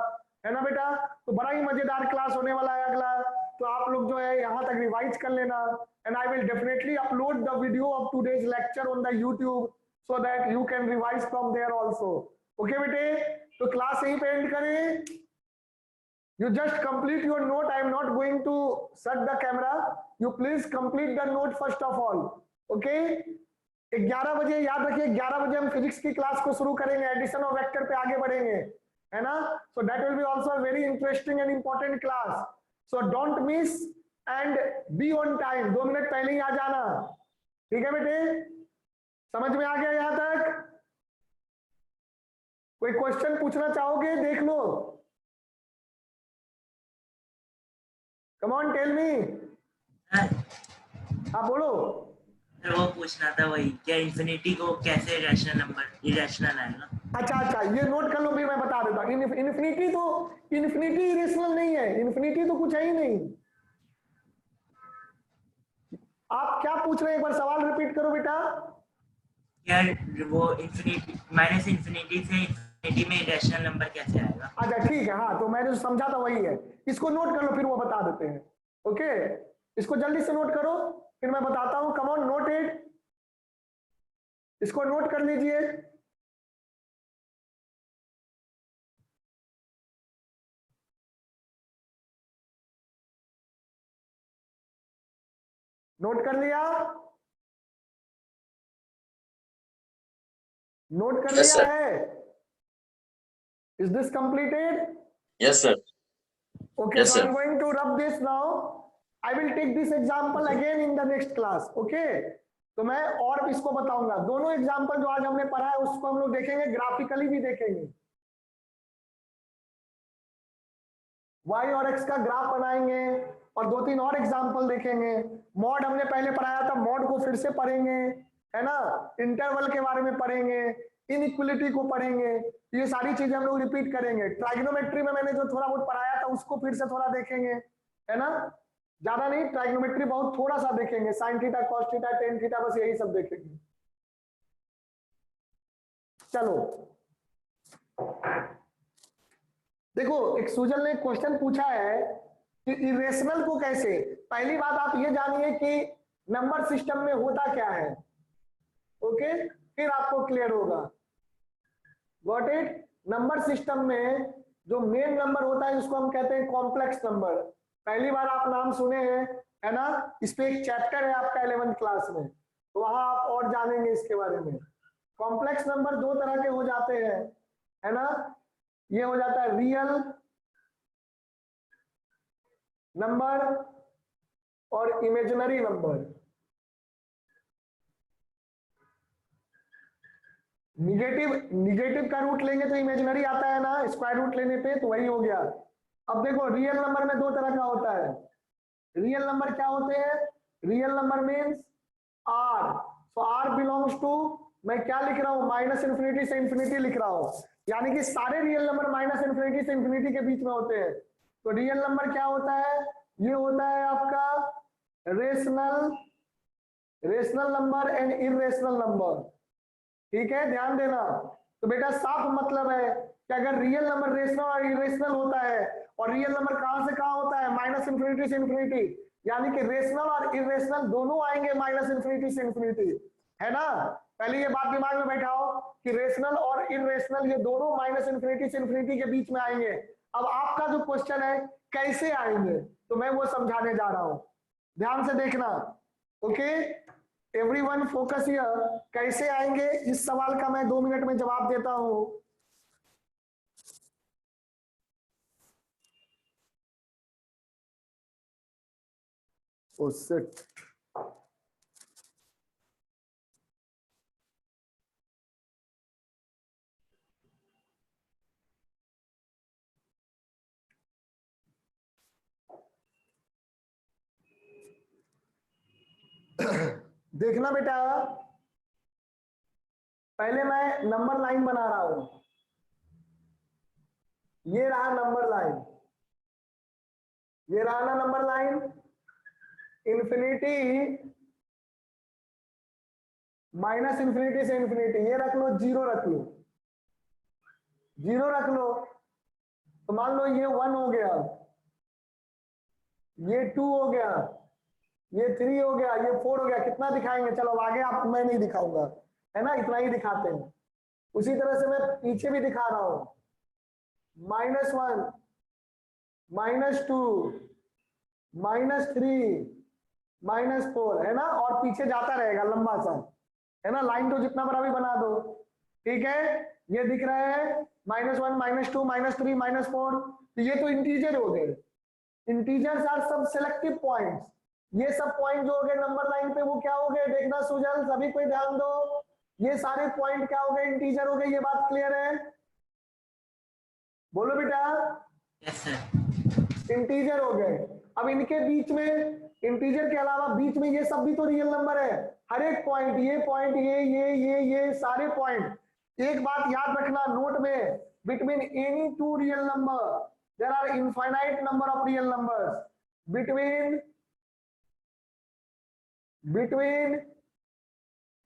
है ना बेटा। तो बड़ा ही मजेदार क्लास होने वाला है अगला। तो आप लोग जो है यहाँ तक रिवाइज कर लेना, and I will definitely upload the video of today's lecture on the YouTube so that you can revise from there also. Okay बेटे, तो क्लास यहीं पे एंड करें। You just complete your note. I am not going to shut the camera. You please complete the note first of all. Okay? 11 बजे याद रखिए, 11 बजे हम फिजिक्स की क्लास को शुरू करेंगे, एडिशन ऑफ वेक्टर पे आगे बढ़ेंगे, है ना। So that will be also very interesting and important class. So don't miss and be on time. 2 minute पहले ही आ जाना, ठीक है बेटे। समझ में आ गया यहां तक? कोई क्वेश्चन पूछना चाहोगे, देख लो। Come on, tell me. हाँ बोलो। सर वो पूछना था वही, क्या इन्फिनिटी को कैसे रैशनल नंबर इरेशनल आएगा? अच्छा, ये नोट कर लो, फिर मैं बता देता हूँ। इन्फिनिटी इरेशनल नहीं है, इन्फिनिटी तो कुछ है ही नहीं। आप क्या पूछ रहे हैं, एक बार सवाल रिपीट करो बेटा। क्या वो इन्फिनिटी -इन्फिनिटी से इन्फिनिटी में इरेशनल नंबर कैसे आएगा? अच्छा ठीक है, हाँ तो मैंने जो समझा था वही है। इसको नोट कर लो, फिर वो बता देते हैं। ओके, इसको जल्दी से नोट करो, फिर मैं बताता हूं। कम ऑन, नोट इट, इसको नोट कर लीजिए। नोट कर लिया? नोट कर Yes, लिया sir. है? Is this completed? Yes, sir. Okay, Yes, so sir. I'm going to rub this now. I will take this example again in the next class. Okay? तो मैं और इसको बताऊंगा। दोनों एग्जाम्पल जो आज हमने पढ़ा है उसको हम लोग देखेंगे, ग्राफिकली भी देखेंगे। y और x का ग्राफ बनाएंगे और 2-3 और एग्जाम्पल देखेंगे। मॉड हमने पहले पढ़ाया था, मॉड को फिर से पढ़ेंगे, है ना। इंटरवल के बारे में पढ़ेंगे, इनइक्वलिटी को पढ़ेंगे, ये सारी चीजें हम लोग रिपीट करेंगे। ट्राइगोनोमेट्री में मैंने जो थोड़ा बहुत पढ़ाया था उसको फिर से थोड़ा देखेंगे, है ना। ज्यादा नहीं, ट्राइगोनोमेट्री बहुत थोड़ा सा देखेंगे, sine theta, cos theta, tan theta, बस यही सब देखेंगे। चलो देखो, एक सुजल ने क्वेश्चन पूछा है कि इरेशनल को कैसे। पहली बात आप ये जानिए कि नंबर सिस्टम में होता क्या है। ओके, फिर आपको क्लियर होगा। Got it? नंबर सिस्टम में जो मेन नंबर होता है उसको हम कहते हैं कॉम्प्लेक्स नंबर। पहली बार आप नाम सुने हैं, है ना। इस पे एक चैप्टर है आपका 11th क्लास में, तो वहां आप और जानेंगे इसके बारे में। कॉम्प्लेक्स नंबर 2 तरह के हो जाते हैं, है ना। ये हो जाता है रियल नंबर और इमेजिनरी नंबर। निगेटिव का रूट लेंगे तो इमेजिनरी आता है ना, स्क्वायर रूट लेने पे, तो वही हो गया। अब देखो रियल नंबर में दो तरह का होता है। रियल नंबर क्या होते हैं? Real number means R, so R belongs to, मैं क्या लिख रहा हूं, माइनस इन्फिनिटी से इन्फिनिटी लिख रहा हूं, यानी कि सारे रियल नंबर माइनस इन्फिनिटी से इन्फिनिटी के बीच में होते हैं। तो रियल नंबर क्या होता है? ये होता है आपका rational number and irrational number. ठीक है, ध्यान देना। तो बेटा साफ मतलब है कि अगर रियल नंबर रेशनल और इरेशनल होता है, और रियल नंबर कहां से कहां होता है? माइनस इन्फिनिटी से इन्फिनिटी, यानी कि रेशनल और इरेशनल दोनों आएंगे माइनस इन्फिनिटी से इन्फिनिटी, है ना। पहले ये बात दिमाग में बैठाओ कि रेशनल और इरेशनल ये दोनों माइनस इन्फिनिटी से इन्फिनिटी के बीच में आएंगे। अब आपका जो क्वेश्चन है कैसे आएंगे, तो मैं वो समझाने जा रहा हूं, ध्यान से देखना। Okay, everyone focus here. कैसे आएंगे इस सवाल का मैं 2 मिनट में जवाब देता हूं। उससे देखना बेटा, पहले मैं नंबर लाइन बना रहा हूं। ये रहा नंबर लाइन, ये रहा ना number line. Infinity minus infinity से इन्फिनिटी, ये रख लो, जीरो रख लो, जीरो रख लो। तो मान लो ये 1 हो गया, ये 2 हो गया, ये 3 हो गया, ये 4 हो गया। कितना दिखाएंगे? चलो आगे आप, मैं नहीं दिखाऊंगा, है ना, इतना ही दिखाते हैं। उसी तरह से मैं पीछे भी दिखा रहा हूं, -1, -2, -3, -4, है ना, और पीछे जाता रहेगा लंबा सा, है ना। लाइन तो जितना बड़ा भी बना दो, ठीक है। ये दिख रहा है -1, -2, -3, -4, तो ये तो इंटीजर हो गए। इंटीजर्स आर सब सेलेक्टिव पॉइंट्स। ये सब पॉइंट जो हो गए नंबर लाइन पे, वो क्या हो गए? देखना सुजल, सभी कोई ध्यान दो, ये सारे पॉइंट क्या हो गए? इंटीजर हो गए। ये बात क्लियर है? बोलो बेटा। Yes sir. इंटीजर हो गए। अब इनके बीच में, इंटीजर के अलावा बीच में ये सब भी तो रियल नंबर है। हर एक पॉइंट, ये पॉइंट, ये सारे पॉइंट। एक बात याद रखना नोट में, between any two real number there are infinite number of real numbers. Between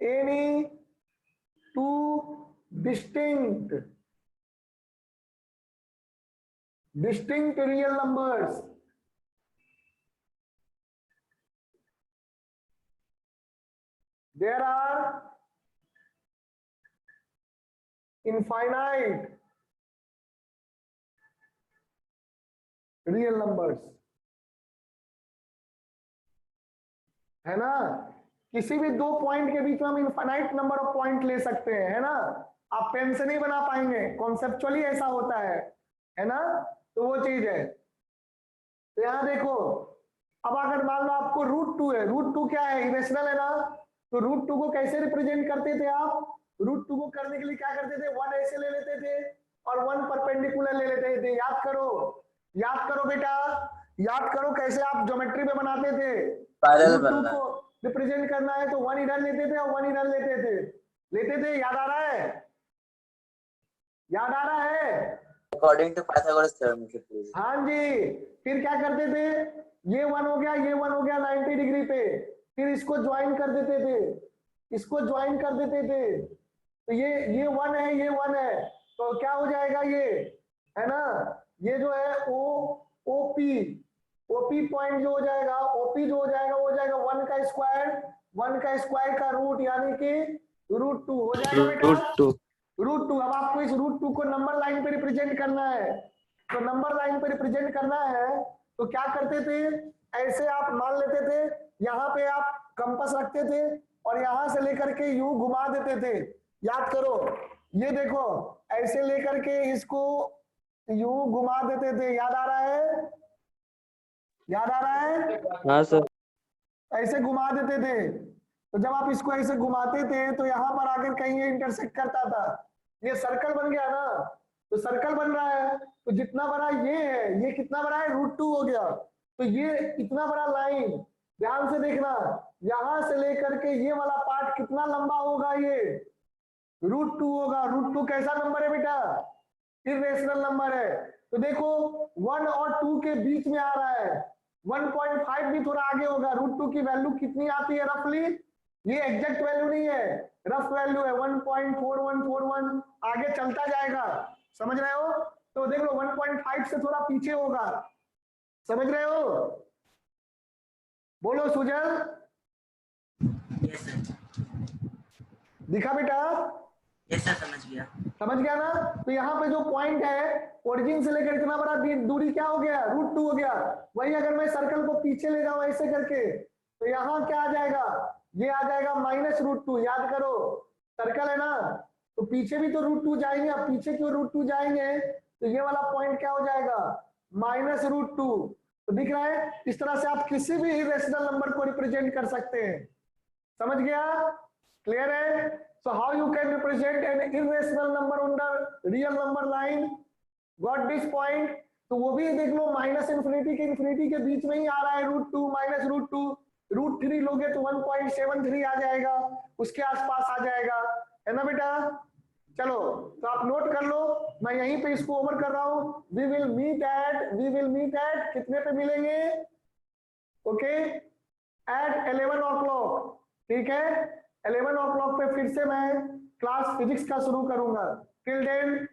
any two distinct real numbers there are infinite real numbers, है ना। किसी भी दो पॉइंट के बीच में हम इनफाइनाइट नंबर ऑफ पॉइंट ले सकते हैं, है ना। आप पेन से नहीं बना पाएंगे, कॉन्सेप्चुअली ऐसा होता है ना। तो वो चीज है। तो यहां देखो, अब अगर मान लो आपको √2 है, √2 क्या है? इरेशनल है ना। तो √2 को कैसे रिप्रेजेंट करते थे आप? √2 को करने के लिए क्या करते थे? 1 ऐसे ले लेते थे और 1 परपेंडिकुलर ले लेते थे। याद करो बेटा, याद करो कैसे आप ज्योमेट्री में बनाते थे। √2 को रिप्रेजेंट करना है तो 1 इधर लेते थे और 1 इधर लेते थे। याद आ रहा है? According to Pythagoras theorem. हाँ जी। फिर क्या करते थे? ये 1 हो गया, ये 1 हो गया 90 डिग्री पे, फिर इसको ज्वाइन कर देते थे, तो ये 1 है, ये 1 है, तो क्या हो जाएगा? ये है ना, ये जो है ओपी पॉइंट जो हो जाएगा, ओपी जो हो जाएगा वो हो जाएगा 1 का स्क्वायर का रूट, यानी कि √2 हो जाएगा बेटा। √2। अब आपको इस √2 को नंबर लाइन पे रिप्रेजेंट करना है, तो नंबर लाइन पे रिप्रेजेंट करना है तो क्या करते थे? ऐसे आप मान लेते थे, यहाँ पे आप कंपास रखते थे और यहां से लेकर के यूं घुमा देते थे। याद करो, ये देखो, ऐसे लेकर के इसको यूं घुमा देते थे। याद आ रहा है? हाँ सर। ऐसे घुमा देते थे। तो जब आप इसको ऐसे घुमाते थे तो यहाँ पर आकर कहीं ये इंटरसेक्ट करता था, ये सर्कल बन गया ना, तो सर्कल बन रहा है, तो जितना बड़ा ये है, ये कितना बड़ा है, √2 हो गया। तो ये इतना बड़ा लाइन, ध्यान से देखना, यहां से लेकर के ये वाला पार्ट कितना लंबा होगा, ये √2 होगा। √2 कैसा नंबर है बेटा, इर्रेशनल नंबर है। तो देखो 1 और 2 के बीच में आ रहा है, 1.5 भी थोड़ा आगे होगा। √2 की वैल्यू कितनी आती है रफली, ये एग्जैक्ट वैल्यू नहीं है, रफ वैल्यू है 1.4141, आगे चलता जाएगा, समझ रहे हो। तो देख लो 1.5 से थोड़ा पीछे होगा, समझ रहे हो, बोलो सुजल। यस सर, दिखा बेटा, यस सर, समझ गया। समझ गया ना। तो यहाँ पे जो पॉइंट है, ओरिजिन से लेकर इतना बड़ा दूरी क्या हो गया, √2 हो गया। वही अगर मैं सर्कल को पीछे ले जाऊं ऐसे करके, तो यहाँ क्या आ जाएगा, ये आ जाएगा -√2। याद करो सर्कल है ना, तो पीछे भी तो √2 जाएंगे, अब पीछे क्यों √2 जाएंगे, तो ये वाला पॉइंट क्या हो जाएगा, -√2। तो दिख रहा है, इस तरह से आप किसी भी इरेशनल नंबर को रिप्रेजेंट कर सकते हैं, समझ गया, क्लियर है। So how you can represent an irrational number on the real number line, got this point. तो वो भी देख लो, -∞ के इंफिनिटी के बीच में ही आ रहा है √2 -√2, √3 लोगे तो 1.73 आ जाएगा, उसके आसपास आ जाएगा, है ना बेटा। चलो तो आप नोट कर लो, मैं यहीं पे इसको ओवर कर रहा हूं। वी विल मीट एट कितने पे मिलेंगे, ओके, एट 11 o'clock, ठीक है। 11 o'clock पे फिर से मैं क्लास फिजिक्स का शुरू करूंगा। Till then